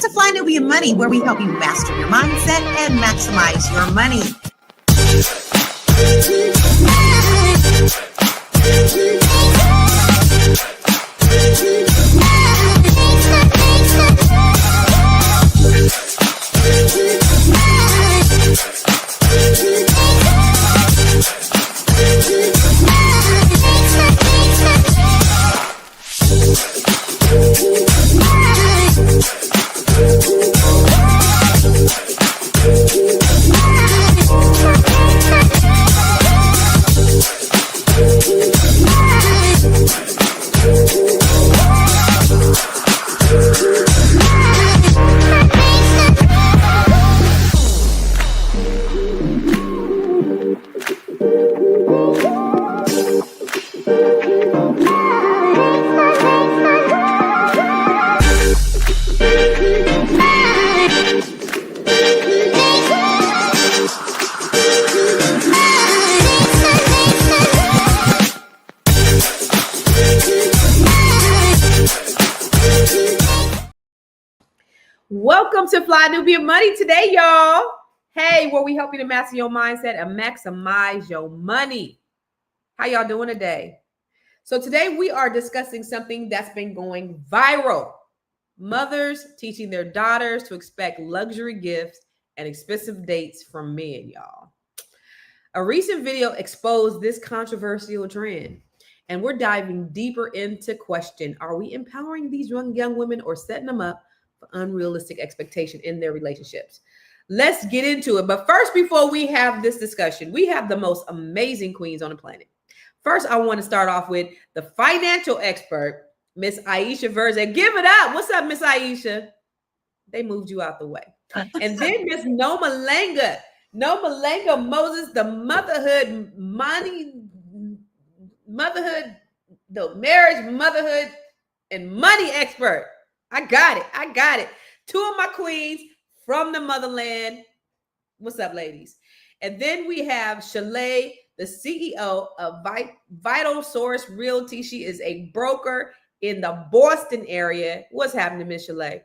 to Fly Nubian Money, where we help you master your mindset and maximize your money. Welcome to Fly Nubian Money today, y'all. Hey, where we help you to master your mindset and maximize your money. How y'all doing today? So today we are discussing something that's been going viral. Mothers teaching their daughters to expect luxury gifts and expensive dates from men, y'all. A recent video exposed this controversial trend, and we're diving deeper into question, are we empowering these young women or setting them up for unrealistic expectation in their relationships? Let's get into it. But first, before we have this discussion, we have the most amazing queens on the planet. First, I want to start off with the financial expert, Miss Aisha Verze. Give it up. What's up, Miss Aisha? They moved you out the way. And then Miss Nomalanga. Nomalanga Moses, the motherhood, marriage, motherhood, and money expert. I got it. Two of my queens from the motherland. What's up, ladies? And then we have Shalaye, the CEO of Vital Source Realty. She is a broker in the Boston area. What's happening, Miss Shalaye?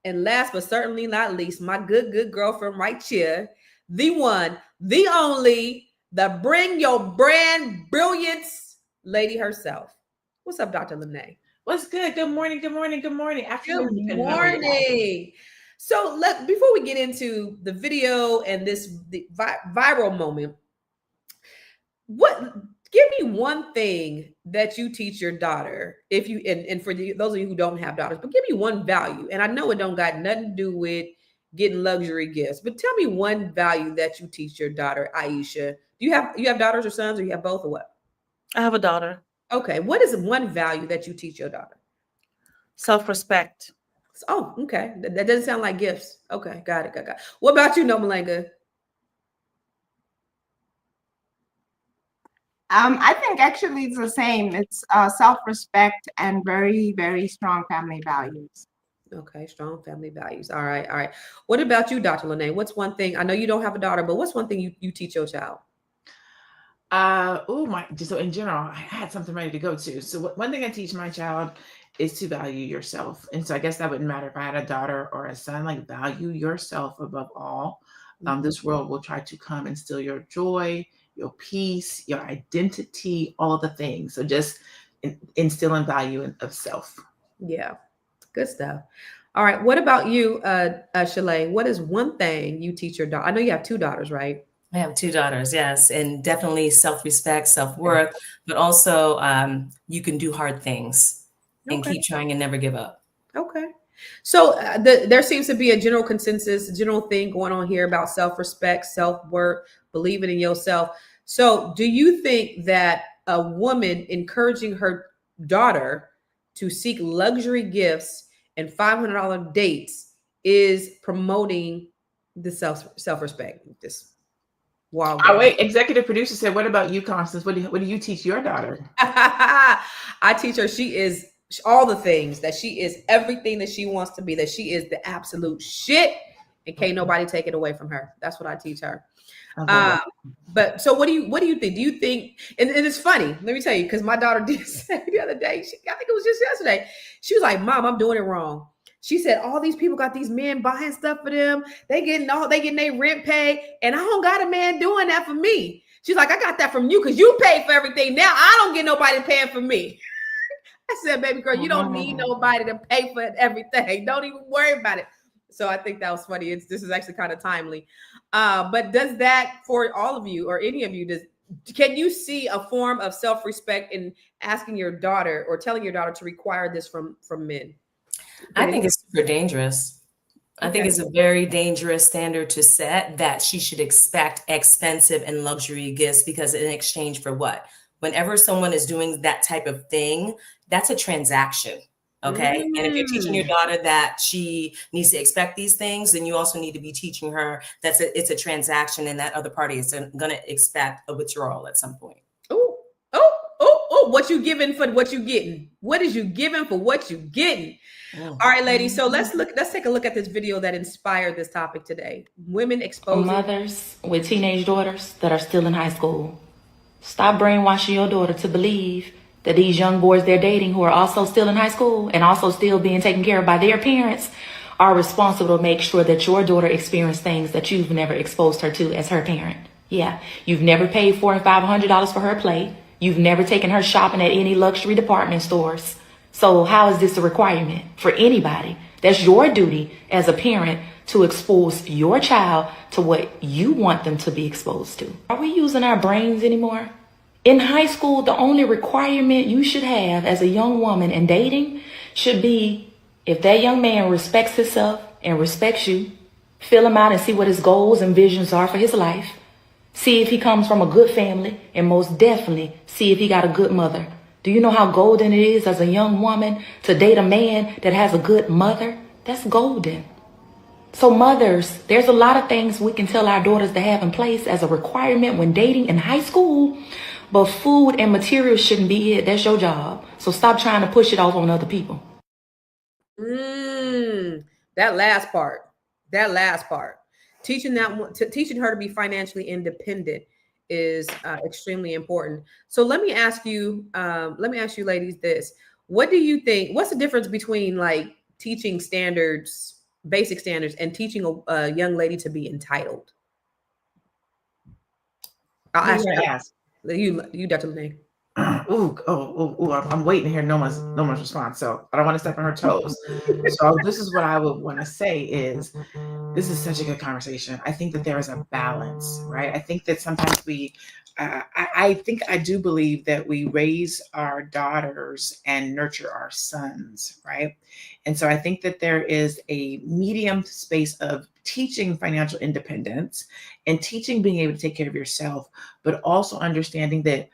And last but certainly not least, my good girlfriend right here, the one, the only, the bring your brand brilliance lady herself. What's up, Dr. LaNee? What's good? Good morning. Afternoon. Good morning. So before we get into the video and this viral moment, give me one thing that you teach your daughter, if you and for those of you who don't have daughters, but give me one value. And I know it don't got nothing to do with getting luxury gifts, but tell me one value that you teach your daughter, Aisha. Do you have daughters or sons, or you have both, or what? I have a daughter. Okay. What is one value that you teach your daughter? Self-respect. Oh, okay. That doesn't sound like gifts. Okay. Got it. What about you, Nomalanga? I think actually it's the same. It's self-respect and very, very strong family values. Okay, strong family values. All right. What about you, Dr. LaNee? What's one thing? I know you don't have a daughter, but what's one thing you teach your child? So in general, I had something ready to go to. So one thing I teach my child is to value yourself. And so I guess that wouldn't matter if I had a daughter or a son, like value yourself above all. This world will try to come and steal your joy, your peace, your identity, all the things. So just instilling value of self. Yeah, good stuff. All right. What about you, Shalaye? What is one thing you teach your daughter? I know you have two daughters, right? I have two daughters, yes, and definitely self-respect, self-worth, but also you can do hard things and keep trying and never give up. Okay. So there seems to be a general consensus, general thing going on here about self-respect, self-worth, believing in yourself. So do you think that a woman encouraging her daughter to seek luxury gifts and $500 dates is promoting the self-respect? Wow. Oh, wait, executive producer said, what about you, Constance? What do you teach your daughter? I teach her she is all the things, that she is everything that she wants to be, that she is the absolute shit and can't nobody take it away from her. That's what I teach her. But so what do you think? Do you think, and it's funny, let me tell you, because my daughter did say the other day, I think it was just yesterday, she was like, Mom, I'm doing it wrong. She said, all these people got these men buying stuff for them. They getting their rent paid. And I don't got a man doing that for me. She's like, I got that from you because you pay for everything. Now I don't get nobody paying for me. I said, baby girl, you don't need nobody to pay for everything. Don't even worry about it. So I think that was funny. This is actually kind of timely. But does that, for all of you or any of you, can you see a form of self-respect in asking your daughter or telling your daughter to require this from men? I think it's super dangerous. I think it's a very dangerous standard to set, that she should expect expensive and luxury gifts, because in exchange for what? Whenever someone is doing that type of thing, that's a transaction. Okay. And if you're teaching your daughter that she needs to expect these things, then you also need to be teaching her that it's a transaction, and that other party is going to expect a withdrawal at some point. Oh, what you giving for what you getting? What is you giving for what you getting? All right, ladies. So let's take a look at this video that inspired this topic today. Women exposing mothers with teenage daughters that are still in high school. Stop brainwashing your daughter to believe that these young boys they're dating, who are also still in high school and also still being taken care of by their parents, are responsible to make sure that your daughter experiences things that you've never exposed her to as her parent. Yeah, you've never paid $400 and $500 for her plate. You've never taken her shopping at any luxury department stores. So how is this a requirement for anybody? That's your duty as a parent to expose your child to what you want them to be exposed to. Are we using our brains anymore? In high school, the only requirement you should have as a young woman in dating should be, if that young man respects himself and respects you, fill him out and see what his goals and visions are for his life. See if he comes from a good family, and most definitely see if he got a good mother. Do you know how golden it is as a young woman to date a man that has a good mother? That's golden. So mothers, there's a lot of things we can tell our daughters to have in place as a requirement when dating in high school, but food and materials shouldn't be it. That's your job. So stop trying to push it off on other people. That last part. Teaching her to be financially independent is extremely important. So let me ask you, ladies, this. What do you think? What's the difference between like teaching standards, basic standards, and teaching a young lady to be entitled? I'll ask you, Dr. LaNee. I'm waiting to hear Noma's response, so I don't want to step on her toes. So this is what I would want to say is, this is such a good conversation. I think that there is a balance, right? I think that sometimes I do believe that we raise our daughters and nurture our sons, right? And so I think that there is a medium space of teaching financial independence and teaching being able to take care of yourself, but also understanding that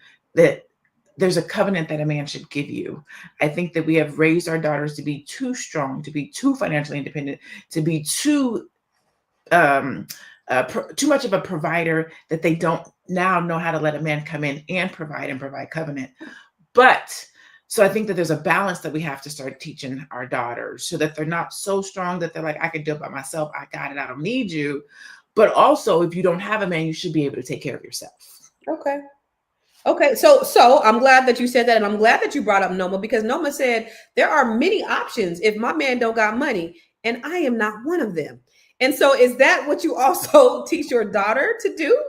there's a covenant that a man should give you. I think that we have raised our daughters to be too strong, to be too financially independent, to be too much of a provider, that they don't now know how to let a man come in and provide covenant. But so I think that there's a balance that we have to start teaching our daughters, so that they're not so strong that they're like, I can do it by myself. I got it. I don't need you. But also, if you don't have a man, you should be able to take care of yourself. Okay. So I'm glad that you said that. And I'm glad that you brought up Noma, because Noma said there are many options if my man don't got money, and I am not one of them. And so is that what you also teach your daughter to do?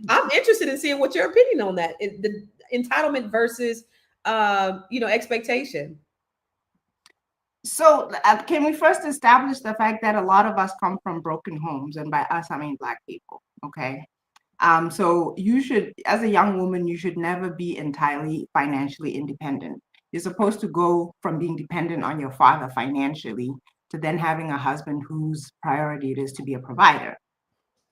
I'm interested in seeing what your opinion on that, the entitlement versus, expectation. So can we first establish the fact that a lot of us come from broken homes, and by us, I mean Black people, okay? So you should, as a young woman, you should never be entirely financially independent. You're supposed to go from being dependent on your father financially to then having a husband whose priority it is to be a provider.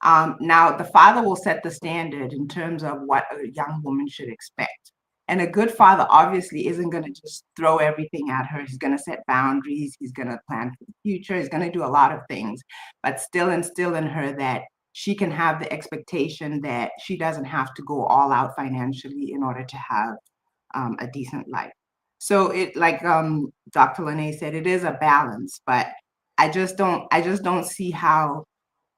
Now, the father will set the standard in terms of what a young woman should expect. And a good father obviously isn't going to just throw everything at her. He's going to set boundaries. He's going to plan for the future. He's going to do a lot of things, but still instill in her that she can have the expectation that she doesn't have to go all out financially in order to have a decent life. So it, like Dr. LaNee said, it is a balance, but I just don't see how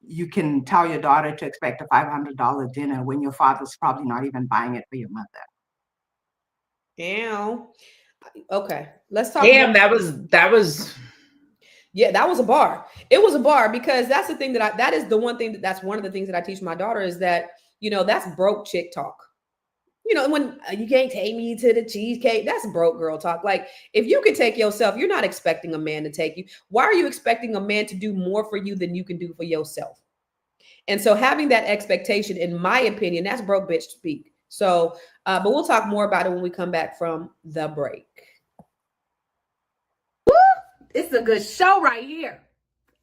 you can tell your daughter to expect a $500 dinner when your father's probably not even buying it for your mother. Yeah. Okay. Let's talk. Damn, that was Yeah, that was a bar. It was a bar because that's the thing that is the one thing that's one of the things that I teach my daughter is that, that's broke chick talk. When you can't take me to the cheesecake, that's broke girl talk. Like, if you can take yourself, you're not expecting a man to take you. Why are you expecting a man to do more for you than you can do for yourself? And so having that expectation, in my opinion, that's broke bitch speak. So, but we'll talk more about it when we come back from the break. Woo! It's a good show right here.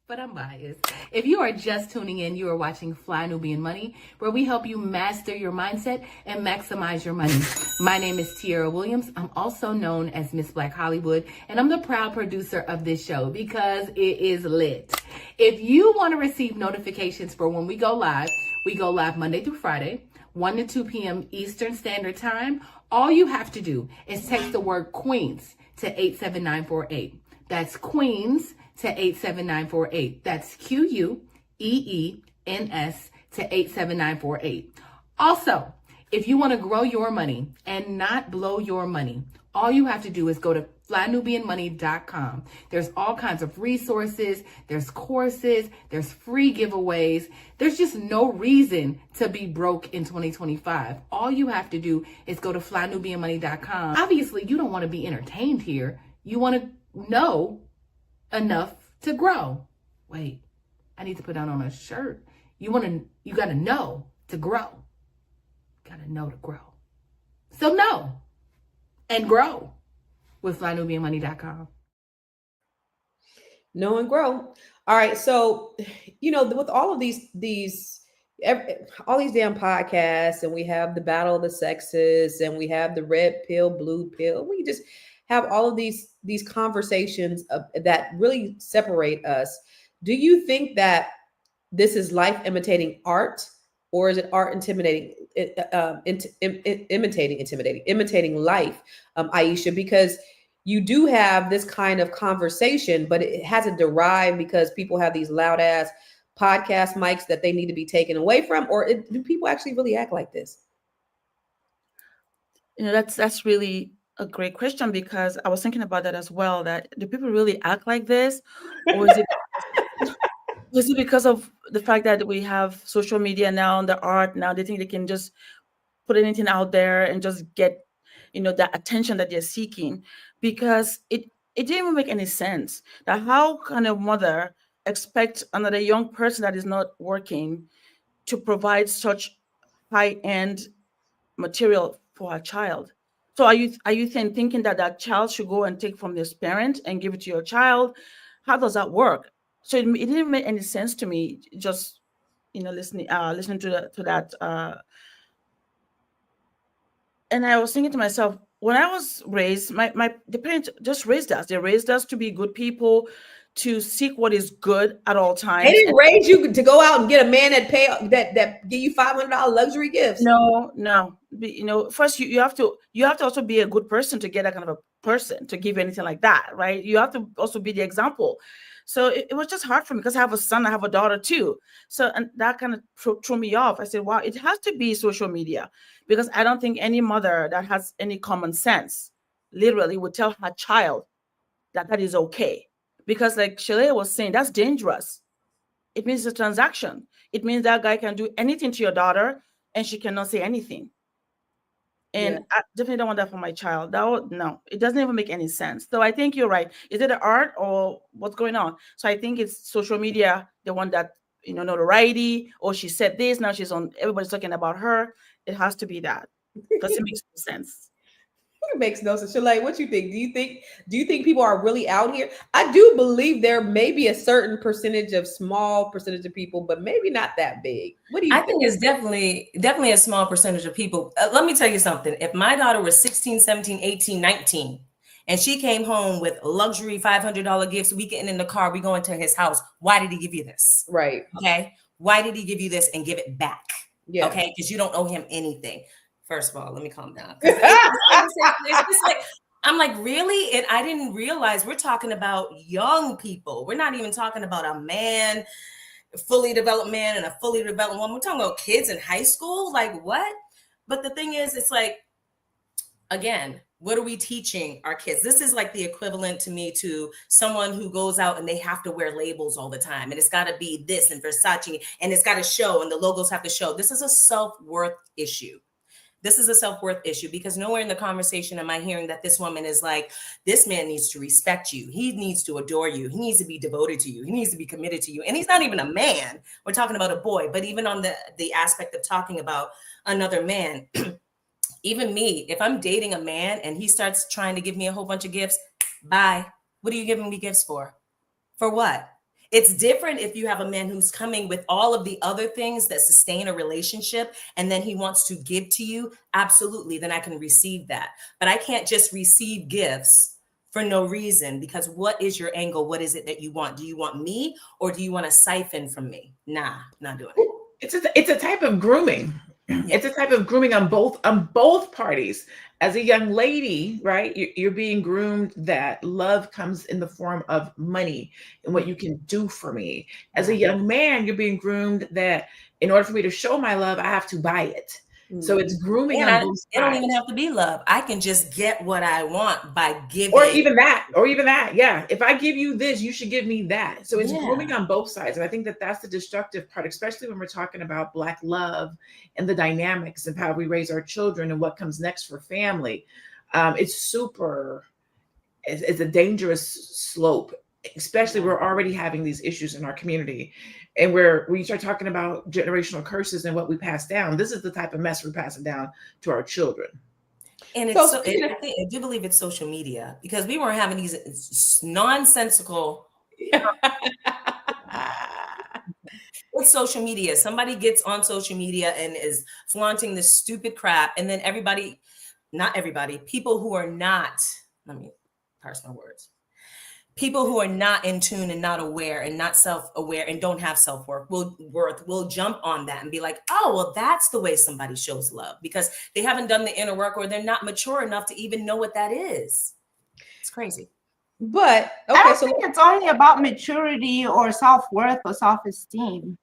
But I'm biased. If you are just tuning in, you are watching Fly Nubian Money, where we help you master your mindset and maximize your money. My name is Tiara Williams. I'm also known as Miss Black Hollywood, and I'm the proud producer of this show because it is lit. If you want to receive notifications for when we go live Monday through Friday, 1 to 2 p.m. Eastern Standard Time. All you have to do is text the word Queens to 87948. That's Queens to 87948. That's QUEENS to 87948. Also, if you want to grow your money and not blow your money, all you have to do is go to flynubianmoney.com. There's all kinds of resources, there's courses, there's free giveaways. There's just no reason to be broke in 2025. All you have to do is go to flynubianmoney.com. Obviously, you don't want to be entertained here. You want to know enough to grow. Wait, I need to put that on a shirt. You got to know to grow. Got to know to grow. So know and grow with flynubianmoney.com. Know and grow. All right. So, with all of these all these damn podcasts, and we have the battle of the sexes, and we have the red pill, blue pill. We just have all of these conversations that really separate us. Do you think that this is life imitating art, or is it art imitating life, Aisha? Because you do have this kind of conversation, but it hasn't derived because people have these loud ass podcast mics that they need to be taken away from, or do people actually really act like this? That's really a great question, because I was thinking about that as well. That do people really act like this, or is it because of the fact that we have social media now and the art now? They think they can just put anything out there and just get that attention that they're seeking, because it didn't even make any sense. That how can a mother expect another young person that is not working to provide such high-end material for her child? So are you thinking that child should go and take from this parent and give it to your child? How does that work? So it didn't make any sense to me. Just listening to that, and I was thinking to myself, when I was raised, the parents just raised us. They raised us to be good people, to seek what is good at all times. They didn't raise you to go out and get a man that give you $500 luxury gifts. No. First you have to also be a good person to get that kind of a person to give anything like that, right? You have to also be the example. So it was just hard for me, because I have a son, I have a daughter too. So, and that kind of threw me off. I said, wow, it has to be social media, because I don't think any mother that has any common sense literally would tell her child that is okay. Because like Shalaye was saying, that's dangerous. It means a transaction. It means that guy can do anything to your daughter and she cannot say anything. And yeah. I definitely don't want that for my child. No, it doesn't even make any sense. So I think you're right. Is it the art or what's going on? So I think it's social media, the one that, notoriety, or she said this, now she's on, everybody's talking about her. It has to be that, because it makes no sense. It makes no sense. Shalaye, what you think? Do you think people are really out here? I do believe there may be a certain small percentage of people, but maybe not that big. What do you think? I think it's definitely a small percentage of people. Let me tell you something. If my daughter was 16, 17, 18, 19, and she came home with luxury $500 gifts, we getting in the car, we going to his house. Why did he give you this? Right. Okay. Why did he give you this and give it back? Yeah. Okay. Because you don't owe him anything. First of all, let me calm down. It's just like, I'm like, really? And I didn't realize we're talking about young people. We're not even talking about a man, a fully developed man and a fully developed woman. We're talking about kids in high school. Like, what? But the thing is, it's like, again, What are we teaching our kids? This is like the equivalent to me to someone who goes out and they have to wear labels all the time. And it's got to be this and Versace, and it's got to show, and the logos have to show. This is a self-worth issue. This is a self-worth issue, because nowhere in the conversation am I hearing that this woman is like, this man needs to respect you. He needs to adore you. He needs to be devoted to you. He needs to be committed to you. And he's not even a man. We're talking about a boy. But even on the aspect of talking about another man, even me, if I'm dating a man and he starts trying to give me a whole bunch of gifts, bye. What are you giving me gifts for? For what? It's different if you have a man who's coming with all of the other things that sustain a relationship, and then he wants to give to you. Absolutely. Then I can receive that. But I can't just receive gifts for no reason, because what is your angle? What is it that you want? Do you want me, or do you want to siphon from me? Nah, not doing it. It's a type of grooming. Yeah. It's a type of grooming on both parties. As a young lady, right, you're being groomed that love comes in the form of money and what you can do for me. As a young man, you're being groomed that in order for me to show my love, I have to buy it. So it's grooming on both sides. It don't even have to be love. I can just get what I want by giving. Or even that. Yeah. If I give you this, you should give me that. So it's grooming on both sides. And I think that that's the destructive part, especially when we're talking about Black love and the dynamics of how we raise our children and what comes next for family. It's a dangerous slope, especially we're already having these issues in our community. And when you start talking about generational curses and what we pass down, this is the type of mess we're passing down to our children. And I do believe it's social media, because we weren't having these nonsensical. It's social media. Somebody gets on social media and is flaunting this stupid crap, and then people who are not, let me parse my words. People who are not in tune and not aware and not self-aware and don't have self-worth will jump on that and be like, oh, well, that's the way somebody shows love, because they haven't done the inner work, or they're not mature enough to even know what that is. It's crazy. But okay, I don't think it's only about maturity or self-worth or self-esteem.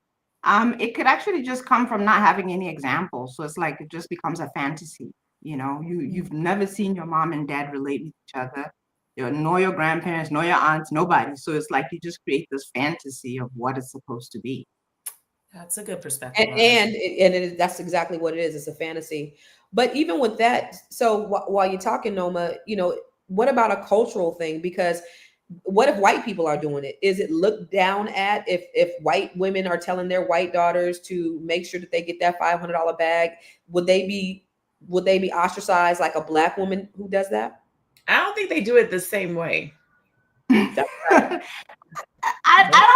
It could actually just come from not having any examples. So it's like it just becomes a fantasy. You know, you've never seen your mom and dad relate with each other. Nor your grandparents, nor your aunts, nobody. So it's like you just create this fantasy of what it's supposed to be. That's a good perspective. And that's exactly what it is. It's a fantasy. But even with that, so while you're talking, Noma, what about a cultural thing? Because what if white people are doing it? Is it looked down at if white women are telling their white daughters to make sure that they get that $500 bag? Would they be ostracized like a Black woman who does that? I don't think they do it the same way. I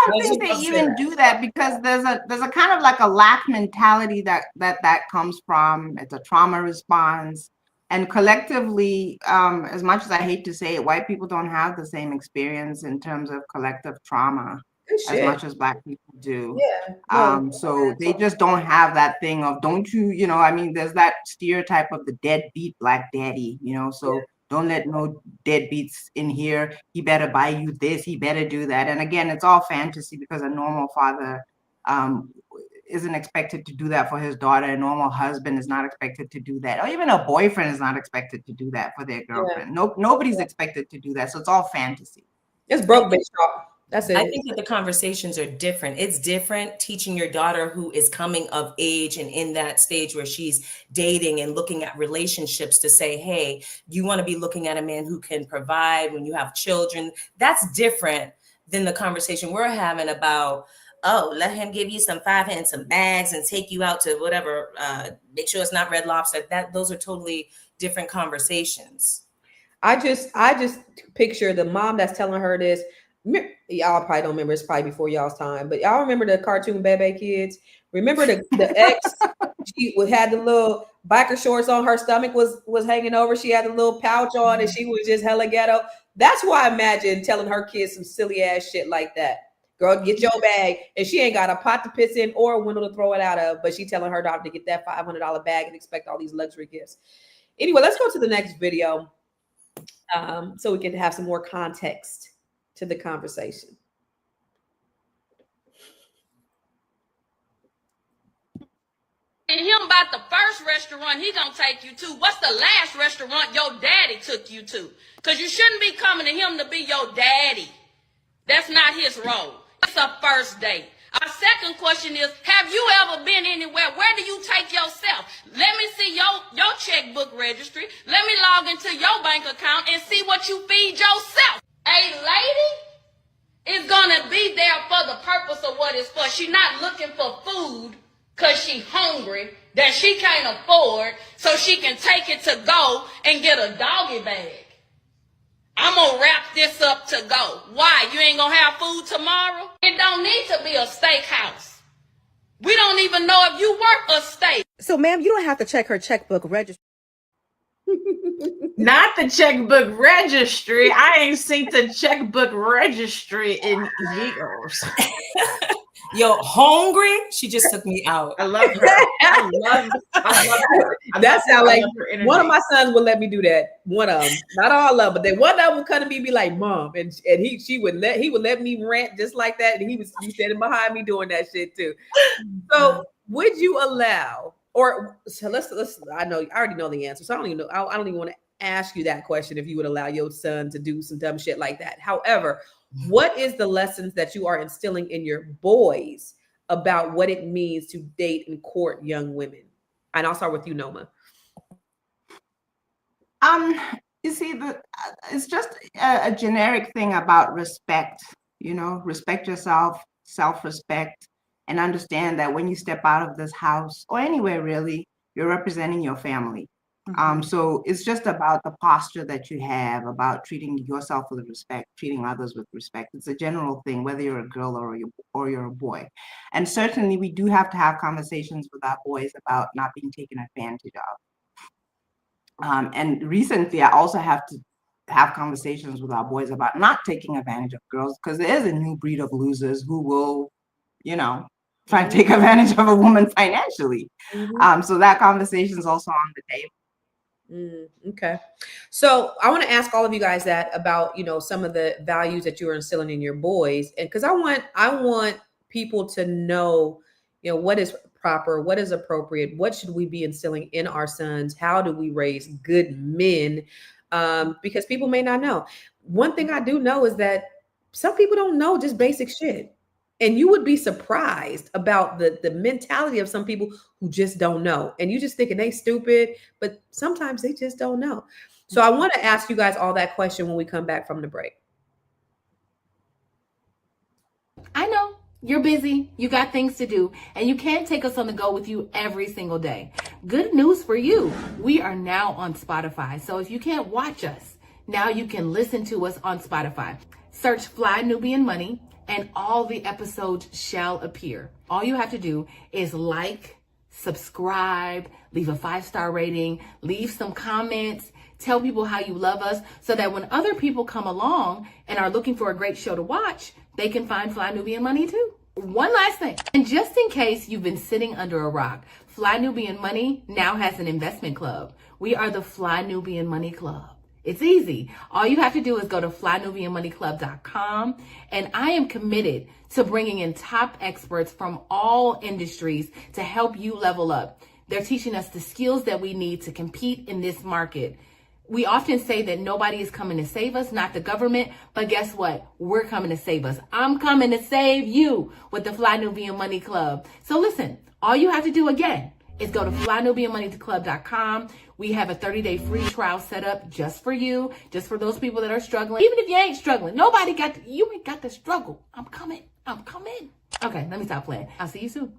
don't think they even do that, because there's a kind of like a lack mentality that comes from, it's a trauma response. And collectively, as much as I hate to say it, white people don't have the same experience in terms of collective trauma as much as Black people do. Yeah. So they just don't have that thing of, don't you, there's that stereotype of the deadbeat Black daddy, so don't let no deadbeats in here. He better buy you this, he better do that. And again, it's all fantasy, because a normal father isn't expected to do that for his daughter. A normal husband is not expected to do that. Or even a boyfriend is not expected to do that for their girlfriend. Nobody's expected to do that. So it's all fantasy. It's broke bitch talk. That's it. I think that the conversations are different. It's different teaching your daughter who is coming of age and in that stage where she's dating and looking at relationships to say, hey, you want to be looking at a man who can provide when you have children. That's different than the conversation we're having about, oh, let him give you some $500 and some bags and take you out to whatever, make sure it's not Red Lobster. Those are totally different conversations. I just picture the mom that's telling her this. Y'all probably don't remember, it's probably before y'all's time, but y'all remember the cartoon Bebe Kids? Remember the ex, she had the little biker shorts on, her stomach was hanging over, she had the little pouch on, and she was just hella ghetto. That's why I imagine telling her kids some silly ass shit like that. Girl, get your bag, and she ain't got a pot to piss in or a window to throw it out of, but she telling her daughter to get that $500 bag and expect all these luxury gifts. Anyway, let's go to the next video so we can have some more context to the conversation. him about the first restaurant he gonna take you to. What's the last restaurant your daddy took you to? Because you shouldn't be coming to him to be your daddy. That's not his role. It's a first date. Our second question is, have you ever been anywhere? Where do you take yourself? Let me see your checkbook registry. Let me log into your bank account and see what you feed yourself. A lady is gonna be there for the purpose of what it's for. She's not looking for food because she's hungry that she can't afford so she can take it to go and get a doggy bag. I'm going to wrap this up to go. Why? You ain't going to have food tomorrow? It don't need to be a steakhouse. We don't even know if you work a steak. So, ma'am, you don't have to check her checkbook registry. Not the checkbook registry. I ain't seen the checkbook registry in years. Yo, hungry? She just took me out. I love her. I love her. That sounds like her energy. one of my sons would let me do that. One of them, not all of them, but then one of them would come to me and be like, "Mom," and he would let me rant just like that, and he was standing behind me doing that shit too. So, would you allow, or so let's I already know the answer, so I don't even know. I don't even want to ask you that question if you would allow your son to do some dumb shit like that. However, what is the lessons that you are instilling in your boys about what it means to date and court young women? And I'll start with you, Noma. You see, it's just a generic thing about respect. You know, respect yourself, self-respect, and understand that when you step out of this house or anywhere really, you're representing your family. So it's just about the posture that you have about treating yourself with respect, treating others with respect. It's a general thing, whether you're a girl or you're a boy. And certainly we do have to have conversations with our boys about not being taken advantage of. And recently I also have to have conversations with our boys about not taking advantage of girls, because there is a new breed of losers who will, try to take advantage of a woman financially. So that conversation is also on the table. Okay. So I want to ask all of you guys that about, some of the values that you are instilling in your boys. And because I want people to know, what is proper, what is appropriate, what should we be instilling in our sons? How do we raise good men? Because people may not know. One thing I do know is that some people don't know just basic shit. And you would be surprised about the mentality of some people who just don't know. And you just thinking they stupid, but sometimes they just don't know. So I want to ask you guys all that question when we come back from the break. I know you're busy, you got things to do, and you can't take us on the go with you every single day. Good news for you. We are now on Spotify. So if you can't watch us, now you can listen to us on Spotify. Search Fly Nubian Money, and all the episodes shall appear. All you have to do is like, subscribe, leave a 5-star rating, leave some comments, tell people how you love us, so that when other people come along and are looking for a great show to watch, they can find Fly Nubian Money too. One last thing, and just in case you've been sitting under a rock, Fly Nubian Money now has an investment club. We are the Fly Nubian Money Club. It's easy. All you have to do is go to flynubianmoneyclub.com, and I am committed to bringing in top experts from all industries to help you level up. They're teaching us the skills that we need to compete in this market. We often say that nobody is coming to save us, not the government, but guess what? We're coming to save us. I'm coming to save you with the Fly Nubian Money Club. So listen, all you have to do again is go to flynubianmoneyclub.com. We have a 30-day free trial set up just for you, just for those people that are struggling. Even if you ain't struggling, you ain't got to struggle. I'm coming. Okay, let me stop playing. I'll see you soon.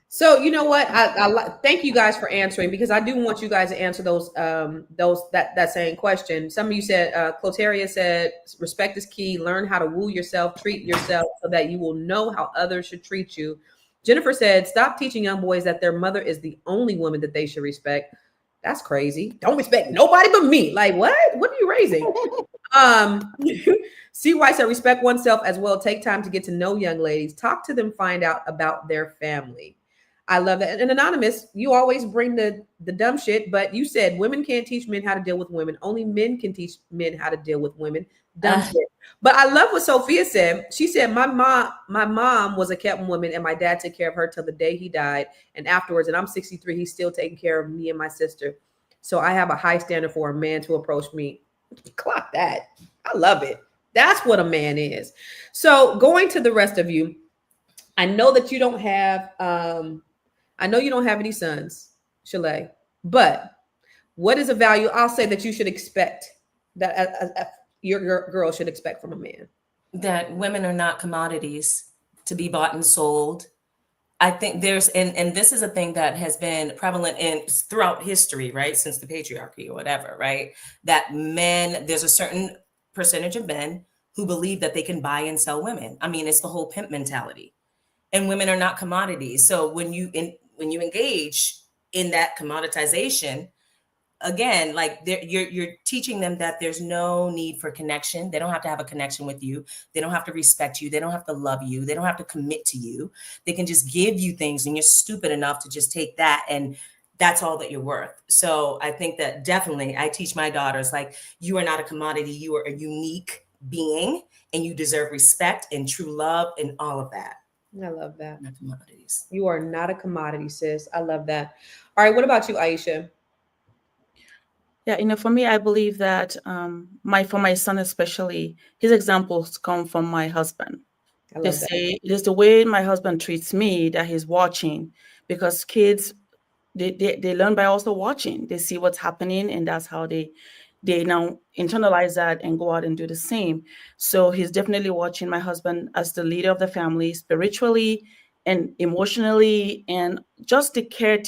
So you know what? I thank you guys for answering, because I do want you guys to answer that same question. Some of you said, Cloteria said, respect is key. Learn how to woo yourself, treat yourself so that you will know how others should treat you. Jennifer said, stop teaching young boys that their mother is the only woman that they should respect. That's crazy. Don't respect nobody but me. Like, what? What are you raising? CY said, respect oneself as well. Take time to get to know young ladies. Talk to them, find out about their family. I love that. And Anonymous, you always bring the dumb shit, but you said women can't teach men how to deal with women. Only men can teach men how to deal with women. Dumb shit. But I love what Sophia said. She said, my mom was a kept woman and my dad took care of her till the day he died. And afterwards, and I'm 63, he's still taking care of me and my sister. So I have a high standard for a man to approach me. Clock that. I love it. That's what a man is. So going to the rest of you, I know that you don't have, I know you don't have any sons, Shalaye, but what is a value I'll say that you should expect, that your girl should expect from a man? That women are not commodities to be bought and sold. I think there's, and this is a thing that has been prevalent throughout history, right? Since the patriarchy or whatever, right? That men, there's a certain percentage of men who believe that they can buy and sell women. I mean, it's the whole pimp mentality. And women are not commodities. So when you engage in that commoditization, again, like you're teaching them that there's no need for connection. They don't have to have a connection with you. They don't have to respect you. They don't have to love you. They don't have to commit to you. They can just give you things, and you're stupid enough to just take that, and that's all that you're worth. So I think that definitely I teach my daughters, like, you are not a commodity. You are a unique being, and you deserve respect and true love and all of that. I love that. Not commodities. You are not a commodity, sis. I love that. All right. What about you, Aisha? Yeah, for me, I believe that for my son especially, his examples come from my husband. They say it is the way my husband treats me that he's watching, because kids, they learn by also watching. They see what's happening, and that's how they now internalize that and go out and do the same. So he's definitely watching my husband as the leader of the family, spiritually and emotionally, and just take care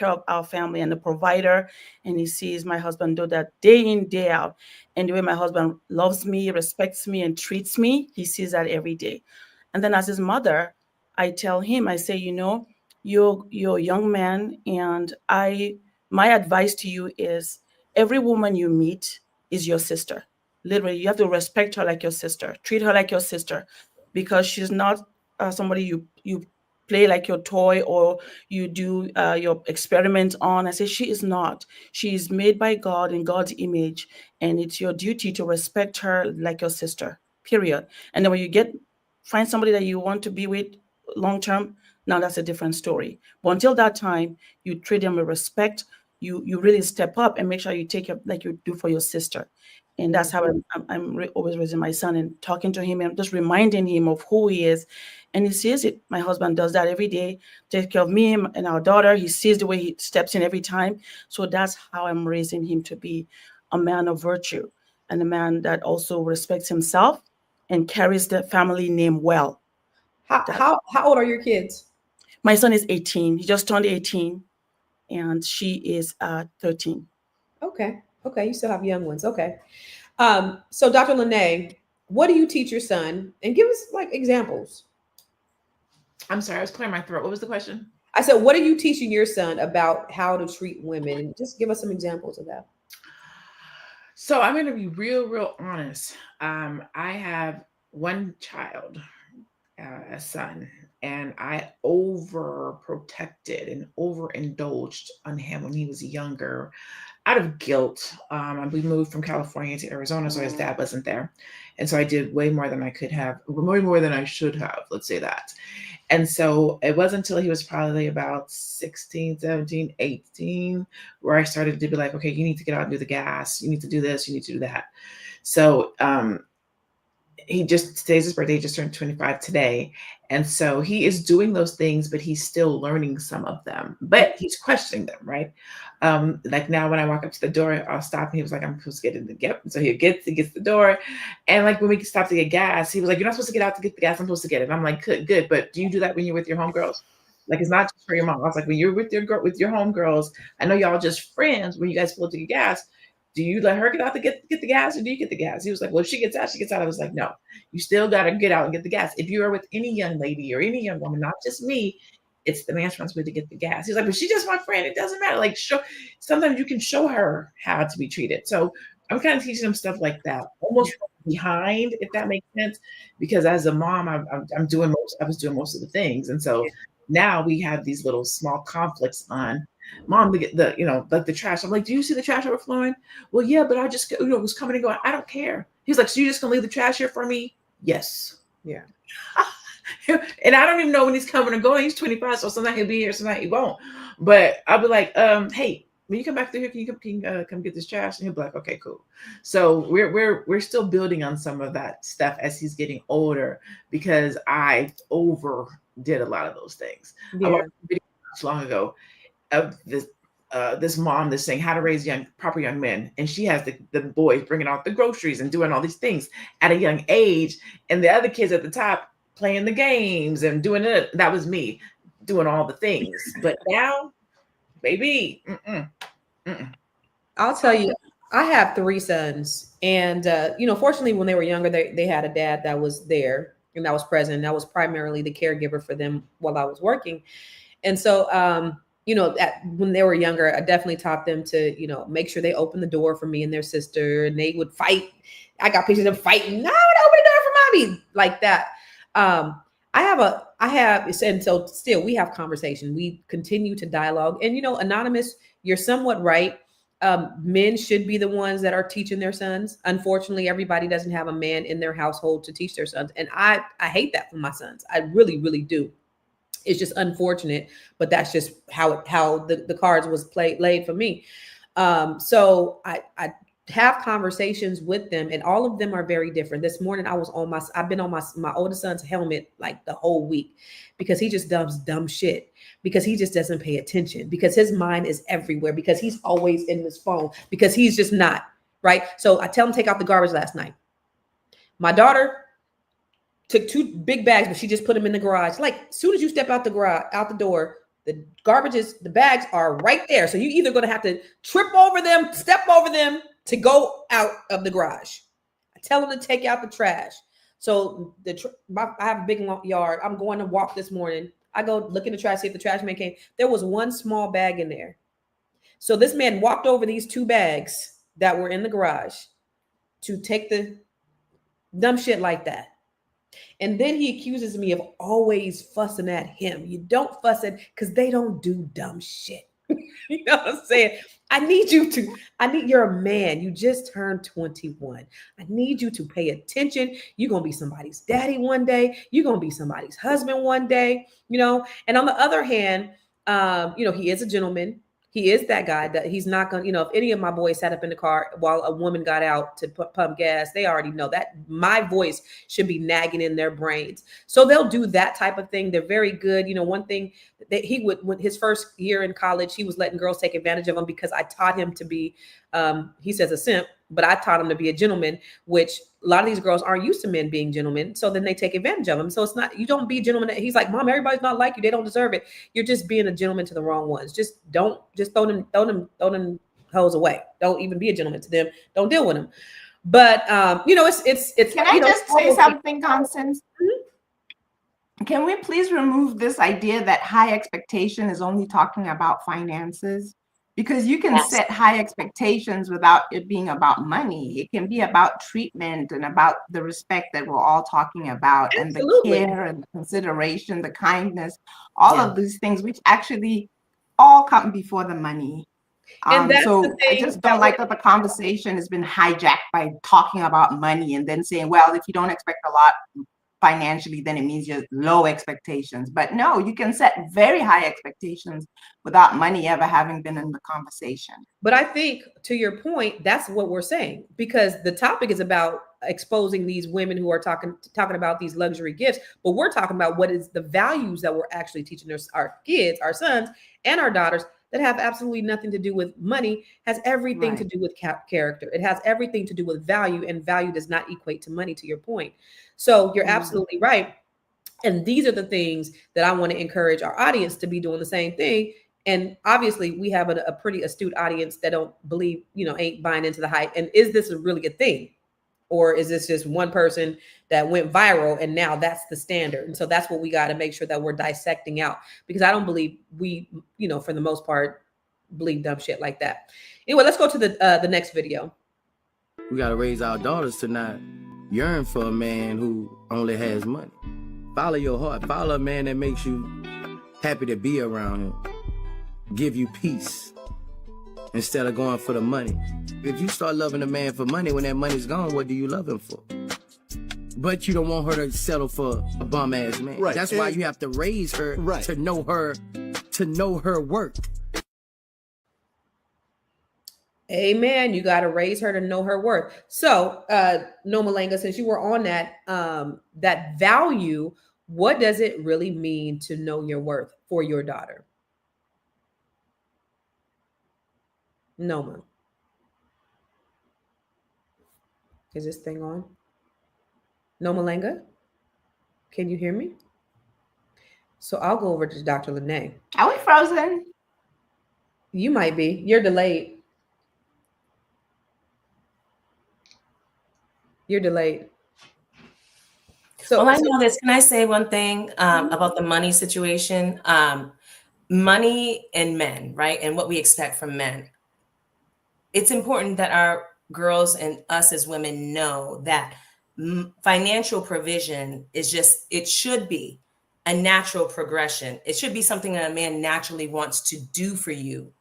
of our family and the provider. And he sees my husband do that day in, day out. And the way my husband loves me, respects me, and treats me, he sees that every day. And then as his mother, I tell him, I say, you're a young man, and my advice to you is, every woman you meet is your sister. Literally, you have to respect her like your sister. Treat her like your sister, because she's not somebody you play like your toy, or you do your experiment on. I say she is not. She is made by God in God's image, and it's your duty to respect her like your sister, period. And then when you find somebody that you want to be with long term, now that's a different story. But until that time, you treat them with respect. You really step up and make sure you take care like you do for your sister. And that's how I'm always raising my son, and talking to him and just reminding him of who he is. And he sees it. My husband does that every day, takes care of me and our daughter. He sees the way he steps in every time. So that's how I'm raising him to be a man of virtue, and a man that also respects himself and carries the family name well. How old are your kids? My son is 18. He just turned 18. And she is 13. Okay. You still have young ones. Okay. So Dr. LaNee, what do you teach your son? And give us like examples. I'm sorry, I was clearing my throat. What was the question? I said, what are you teaching your son about how to treat women? And just give us some examples of that. So I'm going to be real honest. I have one child, a son, and I overprotected and overindulged on him when he was younger, out of guilt. We moved from California to Arizona, so his dad wasn't there. And so I did way more than I could have, way more than I should have, let's say that. And so it wasn't until he was probably about 16, 17, 18, where I started to be like, okay, you need to get out and do the gas. You need to do this. You need to do that. So today's his birthday, he just turned 25 today. And so he is doing those things, but he's still learning some of them, but he's questioning them, right? Like now when I walk up to the door, I'll stop, and he was like, I'm supposed to get in the gap. So he gets the door. And like when we stopped to get gas, he was like, you're not supposed to get out to get the gas. I'm supposed to get it. And I'm like, good. But do you do that when you're with your homegirls? Like, it's not just for your mom. I was like, when you're with your homegirls, I know y'all just friends. When you guys pull to get gas, do you let her get out to get the gas, or do you get the gas? He was like, well, if she gets out, she gets out. I was like, no, you still got to get out and get the gas. If you are with any young lady or any young woman, not just me, it's the man's responsibility to get the gas. He's like, but she's just my friend. It doesn't matter. Like, sometimes you can show her how to be treated. So I'm kind of teaching them stuff like that, almost behind, if that makes sense. Because as a mom, I was doing most of the things. And so now we have these little small conflicts on mom, like the trash. I'm like, do you see the trash overflowing? Well, yeah, but I just, was coming and going. I don't care. He's like, so you're just gonna leave the trash here for me? Yes. Yeah. And I don't even know when he's coming or going. He's 25, so sometimes he'll be here, sometimes he won't. But I'll be like, hey, when you come back through here, can you come get this trash? And he'll be like, okay, cool. So we're still building on some of that stuff as he's getting older, because I overdid a lot of those things. Yeah. I watched a video not long ago of this mom that's saying how to raise proper young men, and she has the boys bringing out the groceries and doing all these things at a young age, and the other kids at the top playing the games and doing it. That was me doing all the things. But now, baby, I'll tell you, I have 3 sons, and fortunately, when they were younger, they had a dad that was there and that was present. And that was primarily the caregiver for them while I was working. And so, when they were younger, I definitely taught them to, make sure they open the door for me and their sister, and they would fight. I got pictures of them fighting. No, open the door for mommy, like that. And so still we have conversation. We continue to dialogue, and Anonymous, you're somewhat right. Men should be the ones that are teaching their sons. Unfortunately, everybody doesn't have a man in their household to teach their sons. And I hate that for my sons. I really, really do. It's just unfortunate, but that's just how the cards was laid for me. So I have conversations with them, and all of them are very different. This morning I've been on my oldest son's helmet like the whole week, because he just does dumb shit, because he just doesn't pay attention, because his mind is everywhere, because he's always in his phone, because he's just not right. So I tell him to take out the garbage last night. My daughter took 2 big bags, but she just put them in the garage. Like, as soon as you step out the door, the bags are right there. So you're either going to have to trip over them, step over them to go out of the garage. I tell them to take out the trash. So I have a big long yard. I'm going to walk this morning. I go look in the trash, see if the trash man came. There was 1 small bag in there. So this man walked over these 2 bags that were in the garage to take the dumb shit like that. And then he accuses me of always fussing at him. You don't fuss at, because they don't do dumb shit. You know what I'm saying? You're a man. You just turned 21. I need you to pay attention. You're going to be somebody's daddy one day. You're going to be somebody's husband one day, And on the other hand, he is a gentleman. He is that guy that he's not going to, if any of my boys sat up in the car while a woman got out to pump gas, they already know that my voice should be nagging in their brains. So they'll do that type of thing. They're very good. One thing that he would, when his first year in college, he was letting girls take advantage of him, because I taught him to be, he says a simp, but I taught him to be a gentleman, which a lot of these girls aren't used to men being gentlemen. So then they take advantage of them. So it's not, you don't be a gentleman. He's like, Mom, everybody's not like you. They don't deserve it. You're just being a gentleman to the wrong ones. Just throw them hoes away. Don't even be a gentleman to them. Don't deal with them. But it's. Can I just say something, Constance? Mm-hmm. Can we please remove this idea that high expectation is only talking about finances? Because you can set high expectations without it being about money. It can be about treatment and about the respect that we're all talking about. Absolutely. And the care and the consideration, the kindness, all of these things, which actually all come before the money. And that's so the thing. I just don't like that the conversation has been hijacked by talking about money and then saying, well, if you don't expect a lot financially, then it means you're low expectations. But no, you can set very high expectations without money ever having been in the conversation. But I think, to your point, that's what we're saying, because the topic is about exposing these women who are talking about these luxury gifts, but we're talking about what is the values that we're actually teaching our kids, our sons and our daughters, that have absolutely nothing to do with money, has everything to do with character. It has everything to do with value, and value does not equate to money, to your point. So you're absolutely right. And these are the things that I want to encourage our audience to be doing the same thing. And obviously we have a pretty astute audience that don't believe, ain't buying into the hype. And is this a really good thing? Or is this just one person that went viral and now that's the standard? And so that's what we got to make sure that we're dissecting out, because I don't believe we, for the most part, believe dumb shit like that. Anyway, let's go to the next video. We got to raise our daughters to not yearn for a man who only has money. Follow your heart. Follow a man that makes you happy to be around him, give you peace instead of going for the money. If you start loving a man for money, when that money's gone, what do you love him for? But you don't want her to settle for a bum ass man. Right. That's why you have to raise her to know her worth. Amen. You got to raise her to know her worth. So, Nomalanga, since you were on that, that value, what does it really mean to know your worth for your daughter? Noma. Is this thing on? Nomalanga? Can you hear me? So I'll go over to Dr. LaNee. Are we frozen? You might be. You're delayed. You're delayed. So, well, I know this. Can I say one thing about the money situation? Money and men, right? And what we expect from men. It's important that our girls and us as women know that financial provision is just, it should be a natural progression. It should be something that a man naturally wants to do for you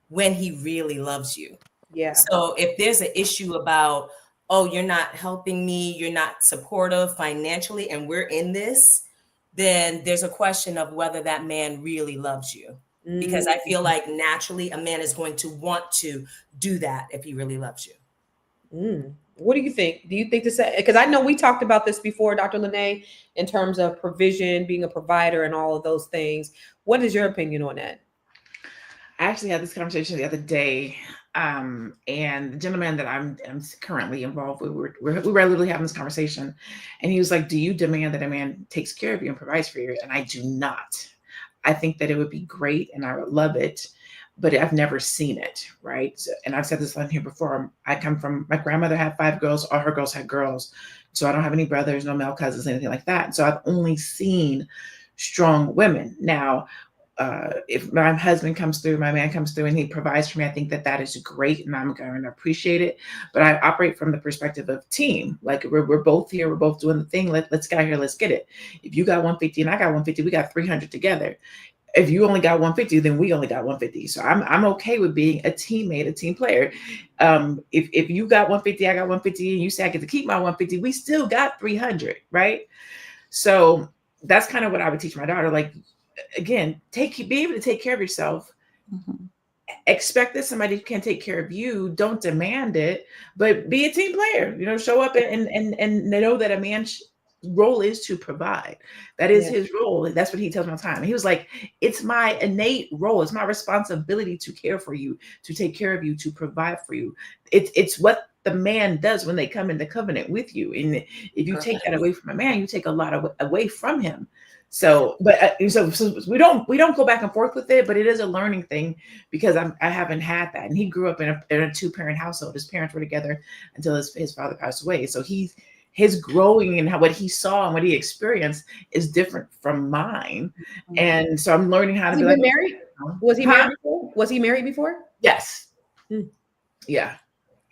when he really loves you. Yeah. So if there's an issue about, oh, you're not helping me, you're not supportive financially, and we're in this, then there's a question of whether that man really loves you. Because I feel like naturally a man is going to want to do that if he really loves you. What do you think? Do you think this? Because I know we talked about this before, Dr. LaNee, in terms of provision, being a provider, and all of those things. What is your opinion on that? I actually had this conversation the other day, and the gentleman that I'm currently involved with, we were literally having this conversation, and he was like, "Do you demand that a man takes care of you and provides for you?" And I do not. I think that it would be great, and I would love it, but I've never seen it, right? So, and I've said this on here before. I come from, my grandmother had 5 girls. All her girls had girls, so I don't have any brothers, no male cousins, anything like that. So I've only seen strong women. Now, if my husband comes through, my man comes through, and he provides for me, I think that that is great, and I'm going to appreciate it. But I operate from the perspective of team. Like we're both here, we're both doing the thing. Let's get out here, let's get it. If you got 150 and I got 150, we got 300 together. If you only got 150, then we only got 150. So I'm okay with being a teammate, a team player. If you got 150, I got 150, and you say I get to keep my 150, we still got 300, right? So that's kind of what I would teach my daughter. Like, again, be able to take care of yourself. Expect that somebody can take care of you. Don't demand it, but be a team player. Show up and know that a man's role is to provide. That is his role. That's what he tells me all the time. He was like, "It's my innate role. It's my responsibility to care for you, to take care of you, to provide for you. It's what the man does when they come into covenant with you. And if you take that away from a man, you take a lot away from him." So, but so we don't go back and forth with it, but it is a learning thing because I haven't had that. And he grew up in a 2-parent household. His parents were together until his father passed away. So his growing and what he saw and what he experienced is different from mine. And so I'm learning how to be married. Was he married before? Was he married before? Yes. Yeah.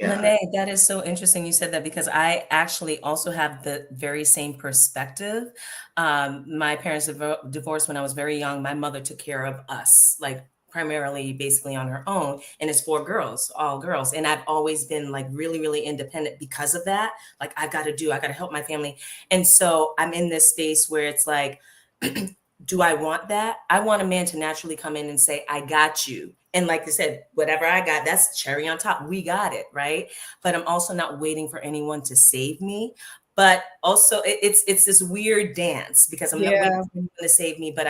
LaNee, that is so interesting you said that because I actually also have the very same perspective. My parents divorced when I was very young. My mother took care of us, like primarily basically on her own. And it's 4 girls, all girls. And I've always been like really, really independent because of that. Like I got to help my family. And so I'm in this space where it's like, do I want that? I want a man to naturally come in and say, I got you. And like I said, whatever I got, that's cherry on top. We got it, right? But I'm also not waiting for anyone to save me. But also it's this weird dance because I'm not waiting for anyone to save me. But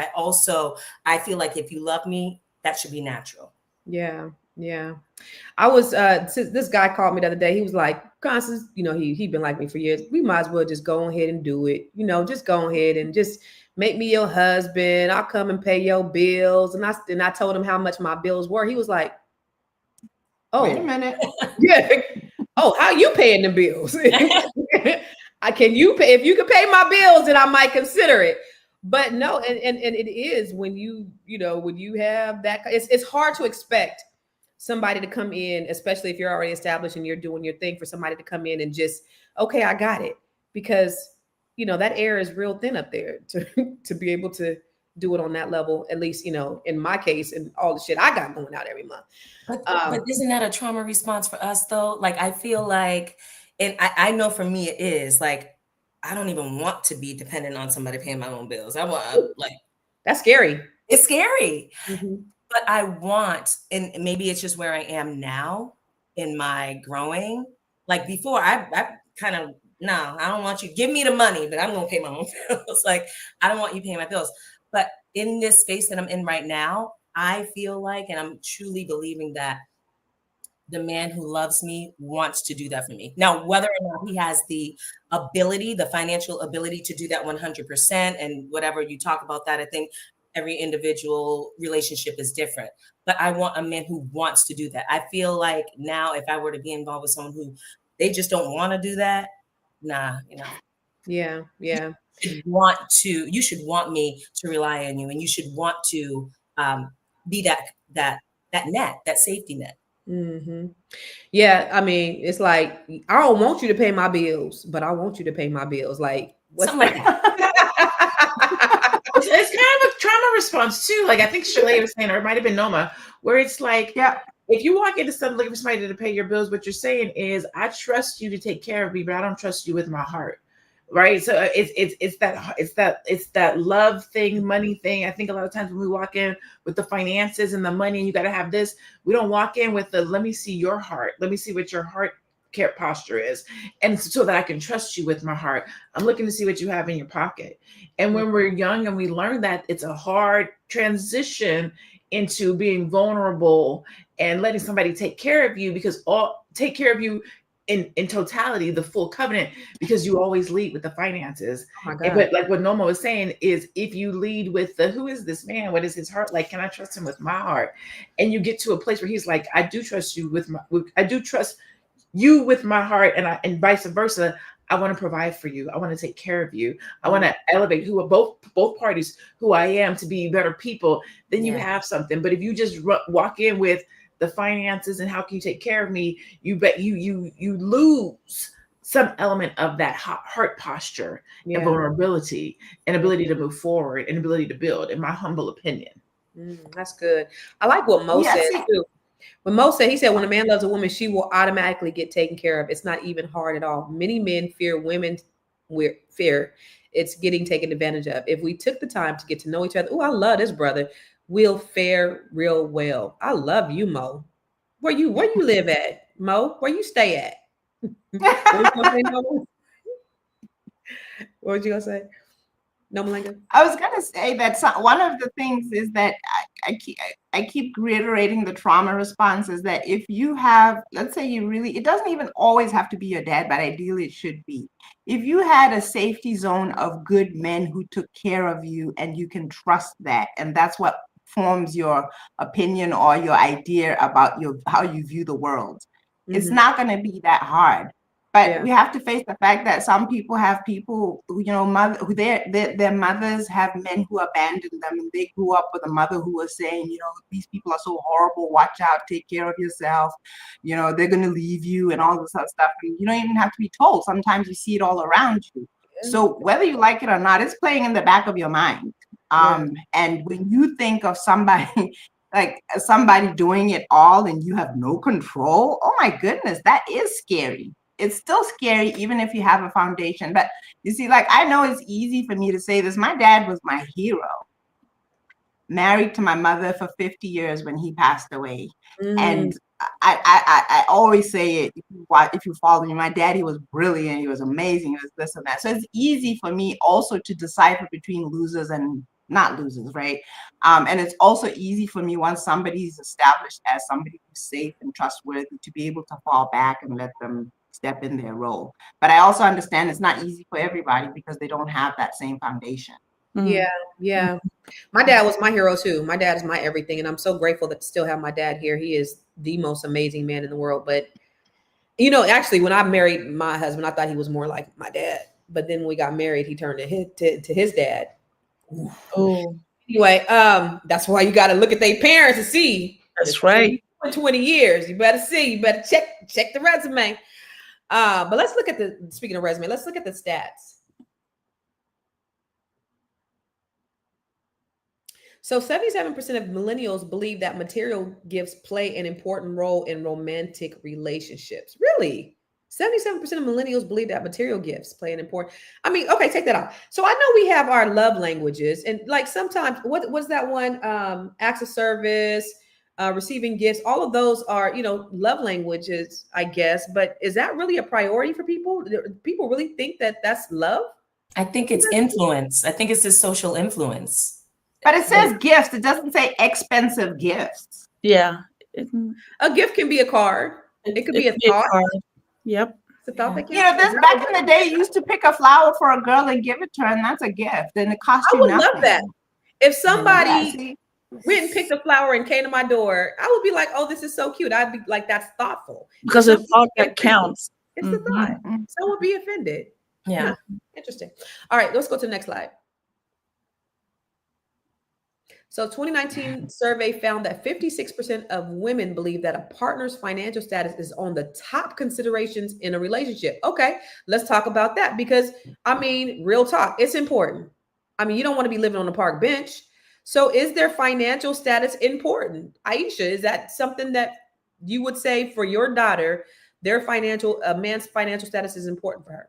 I feel like if you love me, that should be natural. Yeah. I was this guy called me the other day. He was like, Constance, he'd been like me for years. We might as well just go ahead and do it. Just go ahead and just make me your husband. I'll come and pay your bills. And I told him how much my bills were. He was like, oh, wait a minute. Yeah. Oh, how you paying the bills? Can you pay? If you can pay my bills, then I might consider it. But no, and it is when when you have that, it's hard to expect somebody to come in, especially if you're already established and you're doing your thing, for somebody to come in and just, okay, I got it. Because that air is real thin up there to be able to do it on that level, at least, in my case, and all the shit I got going out every month. But isn't that a trauma response for us though? Like, I feel like, and I know for me it is, like, I don't even want to be dependent on somebody paying my own bills. I want, like, that's scary. It's scary. Mm-hmm. But I want, and maybe it's just where I am now in my growing. Like before, I kind of, no, I don't want you, give me the money, but I'm going to pay my own bills. Like, I don't want you paying my bills. But in this space that I'm in right now, I feel like, and I'm truly believing that the man who loves me wants to do that for me. Now, whether or not he has the ability, the financial ability to do that 100%, and whatever you talk about that, I think every individual relationship is different. But I want a man who wants to do that. I feel like now, if I were to be involved with someone who they just don't want to do that, nah, Yeah. You should want me to rely on you, and you should want to be that net, that safety net. Mm-hmm. Yeah, I mean, it's like, I don't want you to pay my bills, but I want you to pay my bills. Like, what's something like that. It's kind of a trauma response too. Like I think Shalaye was saying, or it might have been Noma, where it's like, Yeah. if you walk into something looking for somebody to pay your bills, what you're saying is, I trust you to take care of me, but I don't trust you with my heart. Right. So it's that love thing, money thing. I think a lot of times when we walk in with the finances and the money, and you got to have this, we don't walk in with the, let me see your heart. Let me see what your heart care posture is. And so that I can trust you with my heart. I'm looking to see what you have in your pocket. And when we're young and we learn that, it's a hard transition into being vulnerable and letting somebody take care of you, because take care of you in totality, the full covenant, because you always lead with the finances. Oh my God. But like what Noma was saying is, if you lead with the, who is this man? What is his heart like? Can I trust him with my heart? And you get to a place where he's like, I do trust you I do trust you with my heart, and vice versa. I want to provide for you. I want to take care of you. I want to elevate both parties who I am to be better people. Then you have something. But if you just walk in with the finances and how can you take care of me, you lose some element of that heart posture and vulnerability and ability to move forward and ability to build, in my humble opinion. That's good. I like what Mo said too. When Mo said, he said, when a man loves a woman, she will automatically get taken care of. It's not even hard at all. Many men fear women fear it's getting taken advantage of. If we took the time to get to know each other, oh, I love this brother, we'll fare real well. I love you, Mo. Where you live at, Mo? Where you stay at? What was you gonna say? Nomalanga? I was gonna say that one of the things is that I keep reiterating the trauma response is that if you have, let's say it doesn't even always have to be your dad, but ideally it should be. If you had a safety zone of good men who took care of you and you can trust that, and that's what forms your opinion or your idea about how you view the world, it's not going to be that hard. But we have to face the fact that some people have people who, their mothers have men who abandoned them, and they grew up with a mother who was saying, these people are so horrible, watch out, take care of yourself, they're going to leave you and all this other stuff. And you don't even have to be told. Sometimes you see it all around you. So whether you like it or not, it's playing in the back of your mind. And when you think of somebody like somebody doing it all and you have no control, oh my goodness, that is scary. It's still scary, even if you have a foundation. But you see, like, I know it's easy for me to say this. My dad was my hero. Married to my mother for 50 years when he passed away. And I always say it, if you follow me, my daddy was brilliant. He was amazing. It was this and that. So it's easy for me also to decipher between losers and not losers, right? And it's also easy for me once somebody's established as somebody who's safe and trustworthy to be able to fall back and let them step in their role. But I also understand it's not easy for everybody because they don't have that same foundation. Yeah. My dad was my hero too. My dad is my everything. And I'm so grateful to still have my dad here. He is the most amazing man in the world. But, actually, when I married my husband, I thought he was more like my dad. But then when we got married, he turned to his dad. Oh, anyway, that's why you got to look at their parents and see. That's right. 20 years, you better see. You better check the resume. But let's look at speaking of resume, let's look at the stats. So 77% of millennials believe that material gifts play an important role in romantic relationships. Really? 77% of millennials believe that material gifts play an important. I mean, okay, take that off. So I know we have our love languages, and like sometimes what's that one? Acts of service, receiving gifts, all of those are, love languages, I guess. But is that really a priority for people? Do people really think that that's love? I think it's influence. I think it's this social influence. But it says gifts. It doesn't say expensive gifts. Yeah. A gift can be a card. It could be a thought. Yep. It's a thought that can. This back in the day, you used to pick a flower for a girl and give it to her, and that's a gift. And it costs you nothing. I would love that. If somebody went and picked a flower and came to my door, I would be like, "Oh, this is so cute." I'd be like, "That's thoughtful." Because the thought that counts. It's the thought. Someone would be offended. Yeah. Interesting. All right, let's go to the next slide. So 2019 survey found that 56% of women believe that a partner's financial status is on the top considerations in a relationship. Okay, let's talk about that because, I mean, real talk, it's important. I mean, you don't want to be living on a park bench. So is their financial status important? Aisha, is that something that you would say for your daughter, a man's financial status is important for her?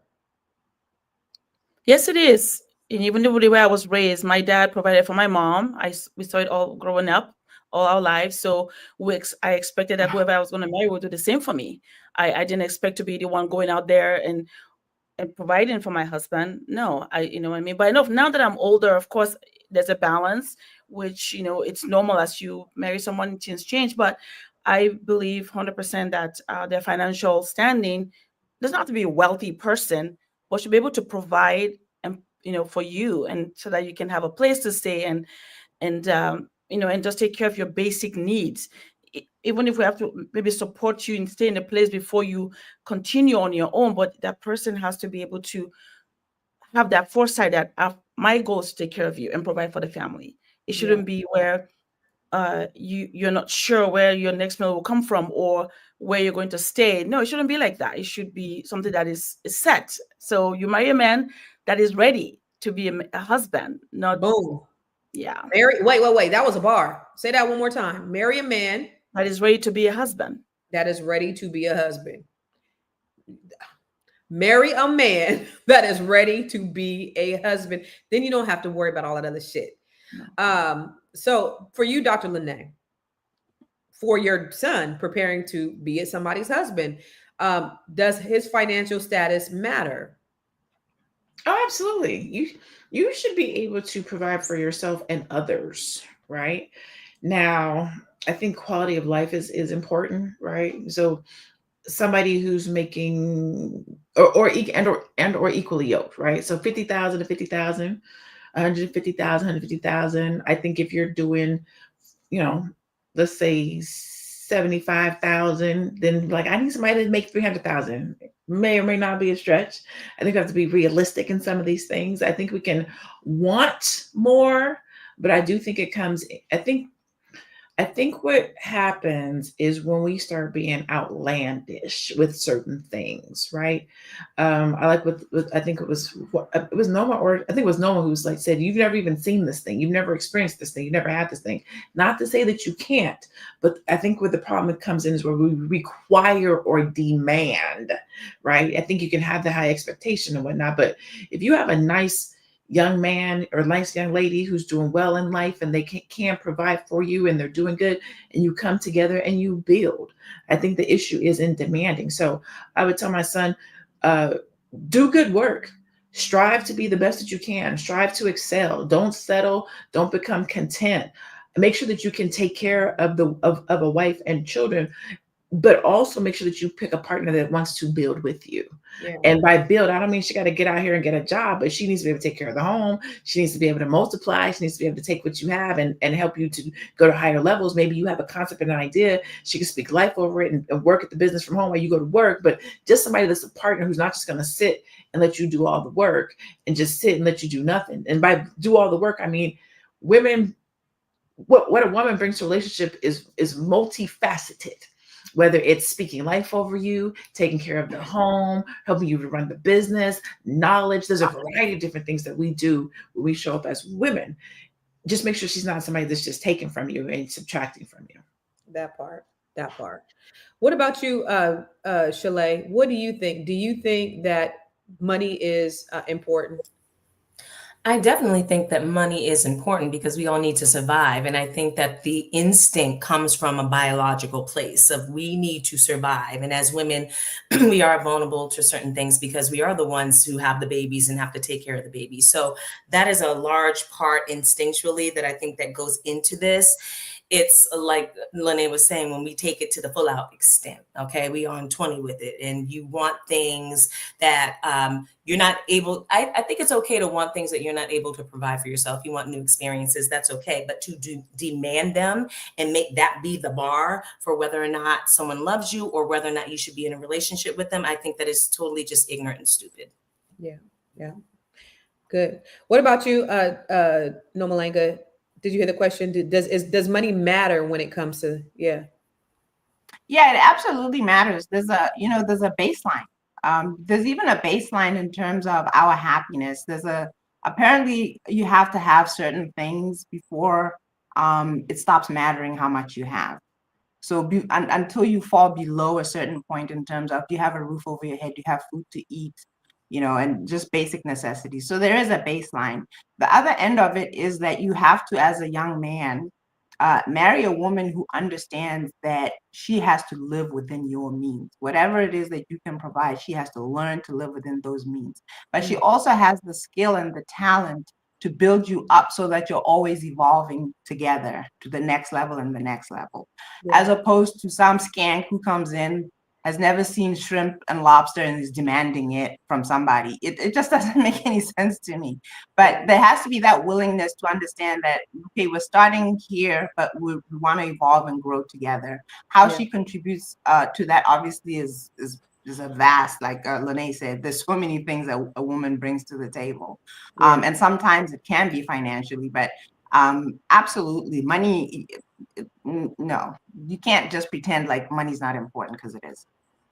Yes, it is. And even the way I was raised, my dad provided for my mom. We saw it all growing up, all our lives. So I expected that whoever I was going to marry would do the same for me. I didn't expect to be the one going out there and providing for my husband. No, you know what I mean? But enough now that I'm older, of course, there's a balance, which, it's normal as you marry someone, things change. But I believe 100% that their financial standing doesn't have to be a wealthy person, but should be able to provide and for you, and so that you can have a place to stay and just take care of your basic needs. Even if we have to maybe support you and stay in a place before you continue on your own, but that person has to be able to have that foresight that my goal is to take care of you and provide for the family. It shouldn't be where you're not sure where your next meal will come from or where you're going to stay. No, it shouldn't be like that. It should be something that is set. So you marry a man that is ready to be a husband, not boom. Yeah. Wait. That was a bar. Say that one more time. Marry a man that is ready to be a husband. That is ready to be a husband. Marry a man that is ready to be a husband. Then you don't have to worry about all that other shit. So for you, Dr. LaNee, for your son preparing to be somebody's husband, does his financial status matter? Oh, absolutely. You should be able to provide for yourself and others, right? Now, I think quality of life is important, right? So somebody who's making or equally yoked, right? So 50,000 to 50,000, 150,000, 150,000. I think if you're doing, let's say 75,000, then like I need somebody to make 300,000. May or may not be a stretch. I think we have to be realistic in some of these things. I think we can want more, but I do think it comes. I think what happens is when we start being outlandish with certain things, right? I like what I think it was Noma, or I think it was Noma who said, "You've never even seen this thing. You've never experienced this thing. You've never had this thing." Not to say that you can't, but I think where the problem comes in is where we require or demand, right? I think you can have the high expectation and whatnot, but if you have a nice young man or nice young lady who's doing well in life and they can provide for you and they're doing good and you come together and you build. I think the issue is in demanding. So I would tell my son, do good work, strive to be the best that you can, strive to excel, don't settle, don't become content. Make sure that you can take care of a wife and children, but also make sure that you pick a partner that wants to build with you. Yeah. And by build, I don't mean she got to get out here and get a job, but she needs to be able to take care of the home. She needs to be able to multiply. She needs to be able to take what you have and help you to go to higher levels. Maybe you have a concept and an idea. She can speak life over it and work at the business from home while you go to work. But just somebody that's a partner who's not just going to sit and let you do all the work and just sit and let you do nothing. And by do all the work, I mean, women, what a woman brings to a relationship is multifaceted. Whether it's speaking life over you, taking care of the home, helping you to run the business, knowledge. There's a variety of different things that we do when we show up as women. just make sure she's not somebody that's just taking from you and subtracting from you. That part. What about you, Shalaye? What do you think? Do you think that money is important? I definitely think that money is important because we all need to survive. And I think that the instinct comes from a biological place of we need to survive. And as women, we are vulnerable to certain things because we are the ones who have the babies and have to take care of the babies. So that is a large part instinctually that I think that goes into this. It's like LaNee was saying, when we take it to the full out extent, okay, we on 20 with it, and you want things that you're not able, I think it's okay to want things that you're not able to provide for yourself. You want new experiences, that's okay. But to demand them and make that be the bar for whether or not someone loves you or whether or not you should be in a relationship with them, I think that is totally just ignorant and stupid. Yeah. Good. What about you, Nomalanga? Did you hear the question? Does money matter when it comes to, Yeah, it absolutely matters. There's a baseline. There's even a baseline in terms of our happiness. Apparently you have to have certain things before it stops mattering how much you have. So until you fall below a certain point in terms of, do you have a roof over your head? Do you have food to eat? And just basic necessities. So there is a baseline. The other end of it is that you have to, as a young man, marry a woman who understands that she has to live within your means. Whatever it is that you can provide, she has to learn to live within those means. But she also has the skill and the talent to build you up so that you're always evolving together to the next level and the next level, as opposed to some skank who comes in, has never seen shrimp and lobster and is demanding it from somebody. It just doesn't make any sense to me. But there has to be that willingness to understand that, okay, we're starting here, but we want to evolve and grow together. How she contributes to that obviously is a vast, like LaNee said, there's so many things that a woman brings to the table. And sometimes it can be financially, but absolutely, money, no, you can't just pretend like money's not important, because it is.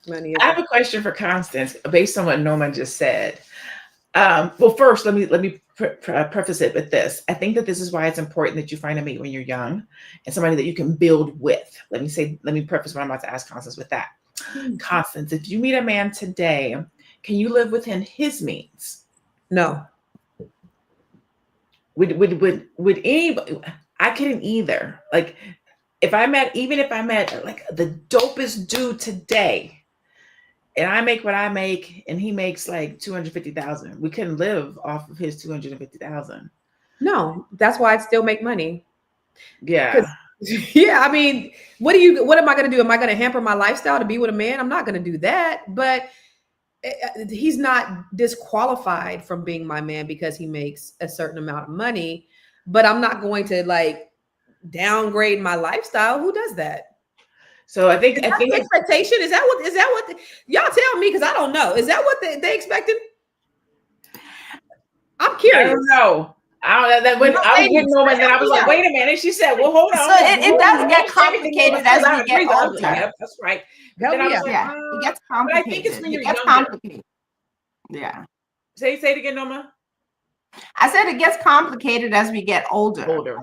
Money I have a question for Constance based on what Noma just said. Well, first, let me preface it with this. I think that this is why it's important that you find a mate when you're young and somebody that you can build with. Let me preface what I'm about to ask Constance with that. Constance, if you meet a man today, can you live within his means? No. Would anybody? I couldn't either. Like, even if I met like the dopest dude today, and I make what I make, and he makes like 250,000, we couldn't live off of his 250,000. No, that's why I'd still make money. Yeah. Yeah, I mean, what am I going to do? Am I going to hamper my lifestyle to be with a man? I'm not going to do that. But he's not disqualified from being my man because he makes a certain amount of money. But I'm not going to like downgrade my lifestyle. Who does that? So I think the expectation is that what y'all tell me, because I don't know. Is that what they expected? I'm curious. I don't know. I was getting Noma, and then I was like, wait a minute. She said, well, hold on. So it does get complicated as we get older. Yep, that's right. Then I was like, it gets complicated. But I think it's when you're younger. Complicated. Yeah. Say it again, Noma. I said it gets complicated as we get older.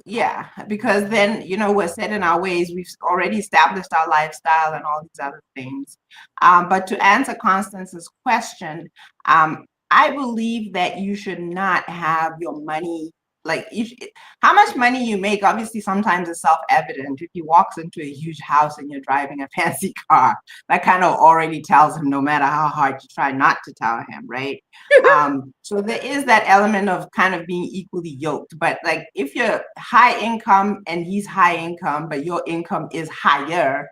Yeah, because then, we're set in our ways. We've already established our lifestyle and all these other things. But to answer Constance's question, I believe that you should not have your money, how much money you make, obviously sometimes is self-evident. If he walks into a huge house and you're driving a fancy car, that kind of already tells him, no matter how hard you try not to tell him, right? So there is that element of kind of being equally yoked. But like, if you're high income and he's high income, but your income is higher,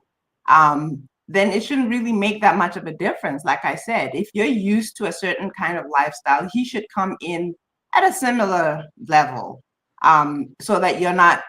then it shouldn't really make that much of a difference. Like I said, if you're used to a certain kind of lifestyle, he should come in at a similar level, so that you're not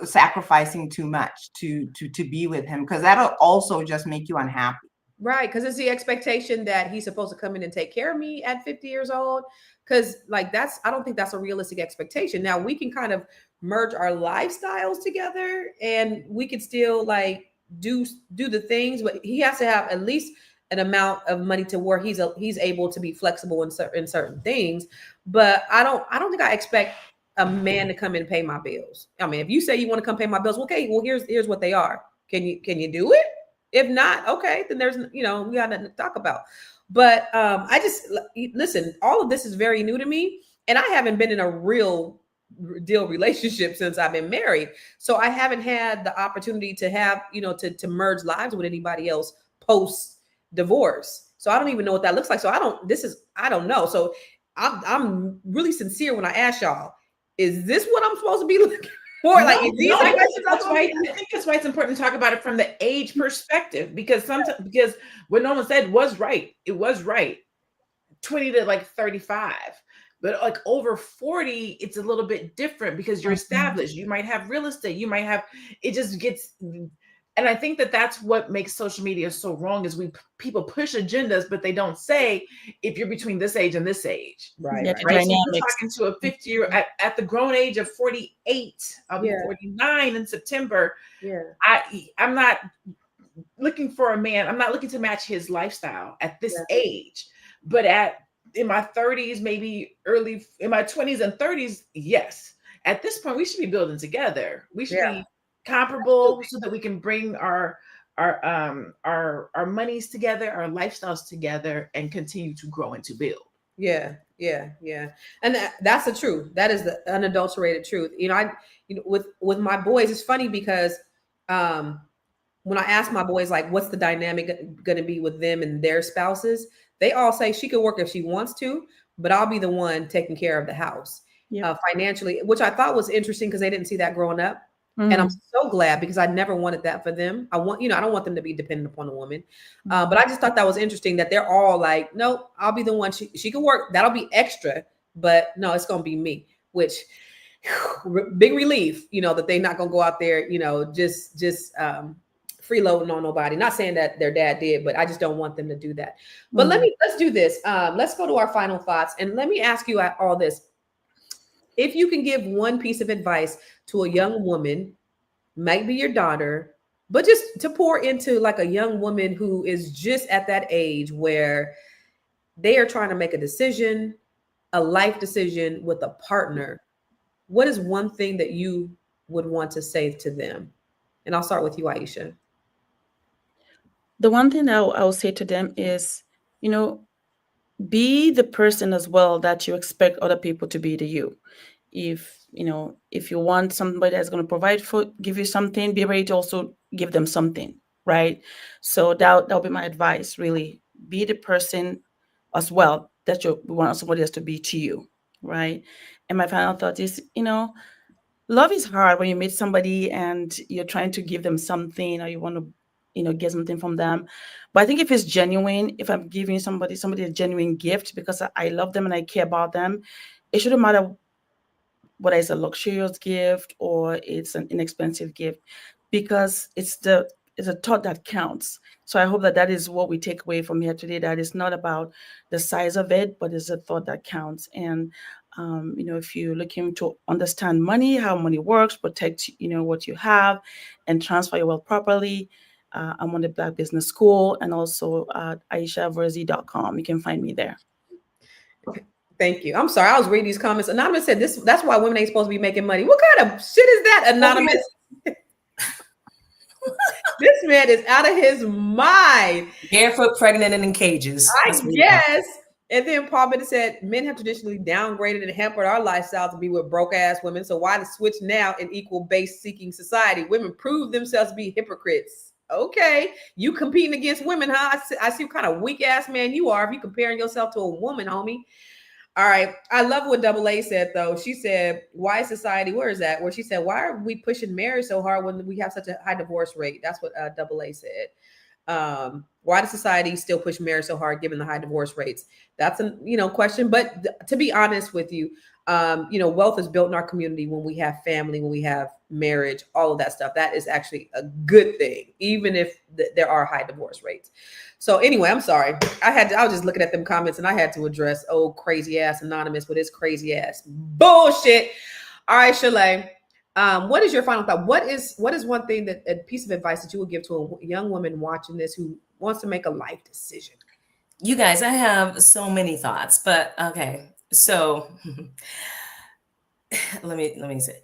sacrificing too much to be with him, because that'll also just make you unhappy. Right, because it's the expectation that he's supposed to come in and take care of me at 50 years old. Because I don't think that's a realistic expectation. Now we can kind of merge our lifestyles together, and we could still like do the things, but he has to have at least an amount of money to where he's able to be flexible in certain things. But I don't think I expect a man to come in and pay my bills. I mean, if you say you want to come pay my bills, okay, well, here's what they are. Can you do it? If not, okay, then there's, we got nothing to talk about. But I just, listen, all of this is very new to me, and I haven't been in a real deal relationship since I've been married. So I haven't had the opportunity to have, to merge lives with anybody else post divorce. So I don't even know what that looks like. So I don't know. So I'm really sincere when I ask y'all, is this what I'm supposed to be looking for? Like, is these I think that's why it's important to talk about it from the age perspective, because because what Norman said was right. It was right. 20 to like 35. But like over 40, it's a little bit different because you're established. You might have real estate. You might have, it just gets, and I think that's what makes social media so wrong is people push agendas, but they don't say if you're between this age and this age. Right. Yeah, Right. So you're talking to a 50-year at the grown age of 48. I'll be 49 in September. Yeah. I'm not looking for a man. I'm not looking to match his lifestyle at this age, but in my 30s, maybe early in my 20s and 30s, yes. At this point, we should be building together. We should be comparable so that we can bring our monies together, our lifestyles together, and continue to grow and to build. Yeah. And that's the truth. That is the unadulterated truth. With my boys, it's funny because when I ask my boys, like, what's the dynamic going to be with them and their spouses, they all say she could work if she wants to, but I'll be the one taking care of the house financially, which I thought was interesting because they didn't see that growing up. Mm-hmm. And I'm so glad because I never wanted that for them. I don't want them to be dependent upon a woman. But I just thought that was interesting that they're all like, nope, I'll be the one. She can work. That'll be extra, but no, it's going to be me, which big relief, that they're not going to go out there, just freeloading on nobody. Not saying that their dad did, but I just don't want them to do that. But let's do this. Let's go to our final thoughts. And let me ask you all this. If you can give one piece of advice to a young woman, might be your daughter, but just to pour into like a young woman who is just at that age where they are trying to make a decision, a life decision with a partner, what is one thing that you would want to say to them? And I'll start with you, Aisha. The one thing I will say to them is, be the person as well that you expect other people to be to you. If you want somebody that's going to provide food, give you something, be ready to also give them something, right? So that'll be my advice, really. Be the person as well that you want somebody else to be to you, right? And my final thought is, love is hard when you meet somebody and you're trying to give them something or you want to get something from them. But I think if it's genuine, if I'm giving somebody a genuine gift because I love them and I care about them, it shouldn't matter whether it's a luxurious gift or it's an inexpensive gift, because it's a thought that counts. So I hope that is what we take away from here today, that it's not about the size of it, but it's a thought that counts. And if you're looking to understand money, how money works, protect what you have, and transfer your wealth properly, I'm on the Black Business School and also at AishaVerzi.com. You can find me there. Thank you. I'm sorry. I was reading these comments. Anonymous said this. That's why women ain't supposed to be making money. What kind of shit is that, Anonymous? This man is out of his mind. Barefoot, pregnant, and in cages. I guess. And then Paul Bennett said, men have traditionally downgraded and hampered our lifestyle to be with broke ass women. So why the switch now in equal base seeking society? Women prove themselves to be hypocrites. Okay. You competing against women, huh? I see what kind of weak ass man you are if you comparing yourself to a woman, homie. All right. I love what Double A said, though. She said, why society, where is that? Where she said, why are we pushing marriage so hard when we have such a high divorce rate? That's what Double A said. Why does society still push marriage so hard given the high divorce rates? That's a question. But to be honest with you, wealth is built in our community when we have family, when we have marriage, all of that stuff. That is actually a good thing, even if there are high divorce rates. So anyway, I'm sorry. I was just looking at them comments and I had to address crazy ass Anonymous with his crazy ass bullshit. All right, Shalaye. What is your final thought? What is one thing that a piece of advice that you would give to a young woman watching this who wants to make a life decision? You guys, I have so many thoughts, but okay. So let me say,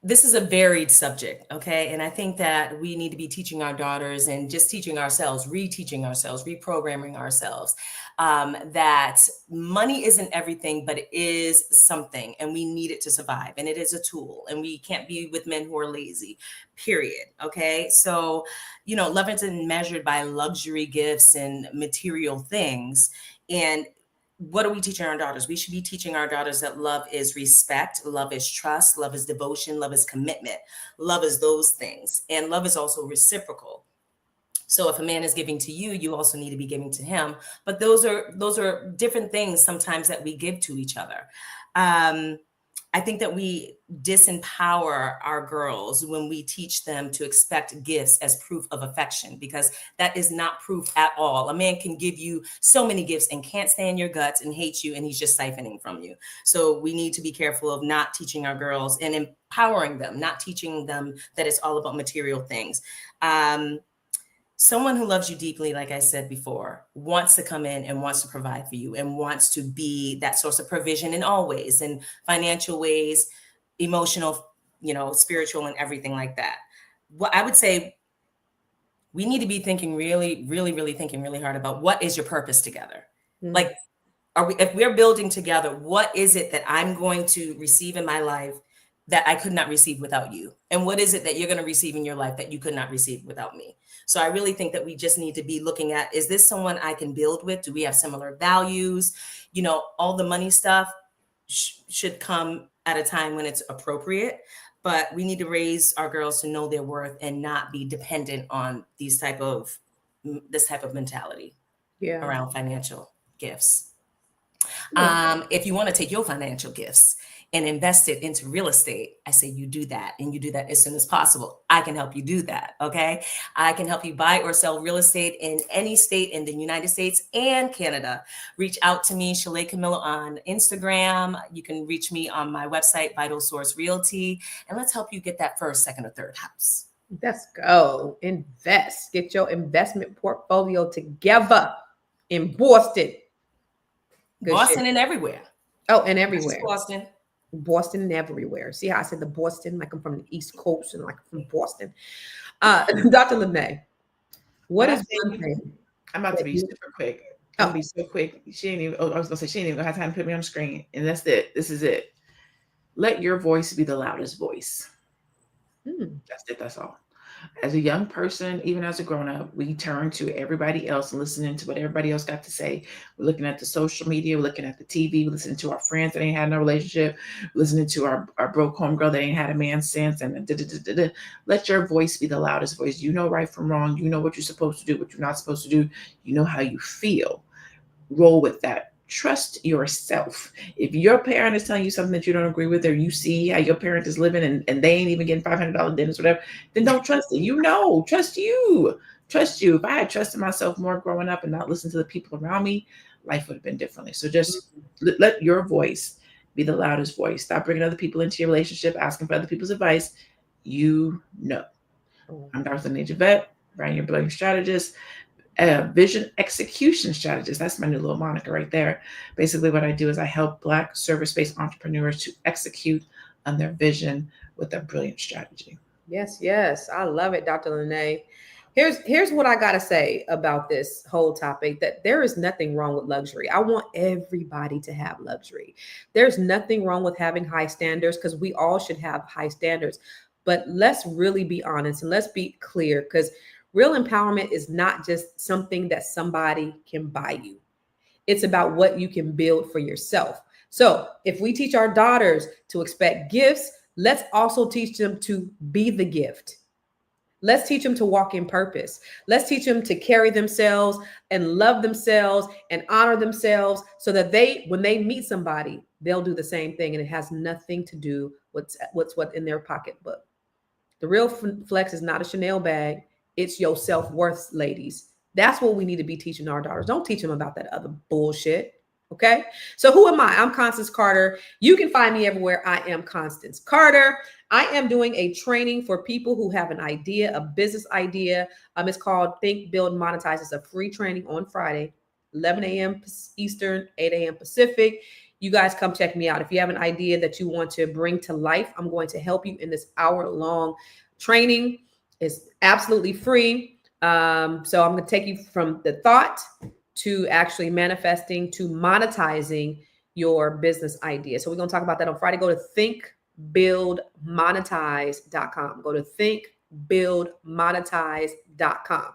this is a varied subject, okay? And I think that we need to be teaching our daughters and just teaching ourselves, reteaching ourselves, reprogramming ourselves, that money isn't everything, but it is something, and we need it to survive. And it is a tool, and we can't be with men who are lazy, period, okay? So, love isn't measured by luxury gifts and material things. And what are we teaching our daughters? We should be teaching our daughters that love is respect, love is trust, love is devotion, love is commitment, love is those things. And love is also reciprocal. So if a man is giving to you, you also need to be giving to him. But those are different things sometimes that we give to each other. I think that we disempower our girls when we teach them to expect gifts as proof of affection, because that is not proof at all. A man can give you so many gifts and can't stand your guts and hate you, and he's just siphoning from you. So we need to be careful of not teaching our girls and empowering them, not teaching them that it's all about material things. Someone who loves you deeply, like I said before, wants to come in and wants to provide for you and wants to be that source of provision in all ways, in financial ways, emotional, spiritual, and everything like that. What I would say, we need to be thinking really, really, really thinking really hard about what is your purpose together. Mm. Like, if we're building together, what is it that I'm going to receive in my life that I could not receive without you? And what is it that you're going to receive in your life that you could not receive without me? So I really think that we just need to be looking at, is this someone I can build with? Do we have similar values? All the money stuff should come at a time when it's appropriate, but we need to raise our girls to know their worth and not be dependent on this type of mentality around financial gifts. If you want to take your financial gifts and invest it into real estate, I say you do that, and you do that as soon as possible. I can help you do that, okay? I can help you buy or sell real estate in any state in the United States and Canada. Reach out to me, Shalaye Camilla, on Instagram. You can reach me on my website, Vital Source Realty, and let's help you get that first, second, or third house. Let's go. Invest. Get your investment portfolio together in Boston. Good Boston shit. and everywhere. Oh, and everywhere. Boston. Boston and everywhere. See how I said the Boston, like I'm from the East Coast and like I'm from Boston. Dr. LaNee, what is one thing? I'm about to be super quick. I'm gonna be so quick. She ain't even. I was gonna say she ain't even gonna have time to put me on the screen, and that's it. This is it. Let your voice be the loudest voice. That's it. That's all. As a young person, even as a grown-up, we turn to everybody else and listening to what everybody else got to say. We're looking at the social media, we're looking at the TV, we're listening to our friends that ain't had no relationship, listening to our broke homegirl that ain't had a man since, and let your voice be the loudest voice. You know right from wrong. You know what you're supposed to do, what you're not supposed to do. You know how you feel. Roll with that. Trust yourself. If your parent is telling you something that you don't agree with, or you see how your parent is living and they ain't even getting $500 dinners, whatever, then don't trust it. Trust you. Trust you. If I had trusted myself more growing up and not listened to the people around me, life would have been differently. So just let your voice be the loudest voice. Stop bringing other people into your relationship, asking for other people's advice. I'm Dr. LaNee Javette, brand your brilliant strategist. Vision execution strategist. That's my new little moniker right there. Basically, what I do is I help Black service-based entrepreneurs to execute on their vision with a brilliant strategy. Yes. I love it, Dr. LaNee. Here's what I got to say about this whole topic, that there is nothing wrong with luxury. I want everybody to have luxury. There's nothing wrong with having high standards, because we all should have high standards. But let's really be honest and let's be clear, because real empowerment is not just something that somebody can buy you. It's about what you can build for yourself. So if we teach our daughters to expect gifts, let's also teach them to be the gift. Let's teach them to walk in purpose. Let's teach them to carry themselves and love themselves and honor themselves, so that when they meet somebody, they'll do the same thing. And it has nothing to do with what's in their pocketbook. The real flex is not a Chanel bag. It's your self-worth, ladies. That's what we need to be teaching our daughters. Don't teach them about that other bullshit. Okay. So who am I? I'm Constance Carter. You can find me everywhere. I am Constance Carter. I am doing a training for people who have an idea, a business idea. It's called Think, Build, Monetize. It's a free training on Friday, 11 a.m. Eastern, 8 a.m. Pacific. you guys come check me out. If you have an idea that you want to bring to life, I'm going to help you in this hour-long training. It's absolutely free. So I'm going to take you from the thought to actually manifesting to monetizing your business idea. So we're going to talk about that on Friday. Go to thinkbuildmonetize.com. Go to thinkbuildmonetize.com.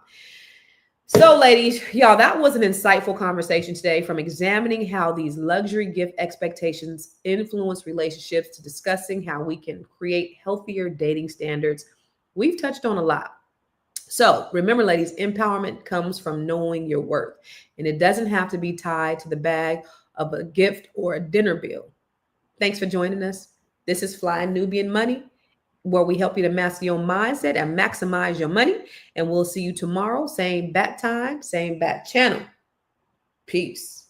So ladies, y'all, that was an insightful conversation today, from examining how these luxury gift expectations influence relationships to discussing how we can create healthier dating standards. We've touched on a lot. So remember, ladies, empowerment comes from knowing your worth, and it doesn't have to be tied to the bag of a gift or a dinner bill. Thanks for joining us. This is Fly Nubian Money, where we help you to master your mindset and maximize your money. And we'll see you tomorrow. Same bat time, same bat channel. Peace.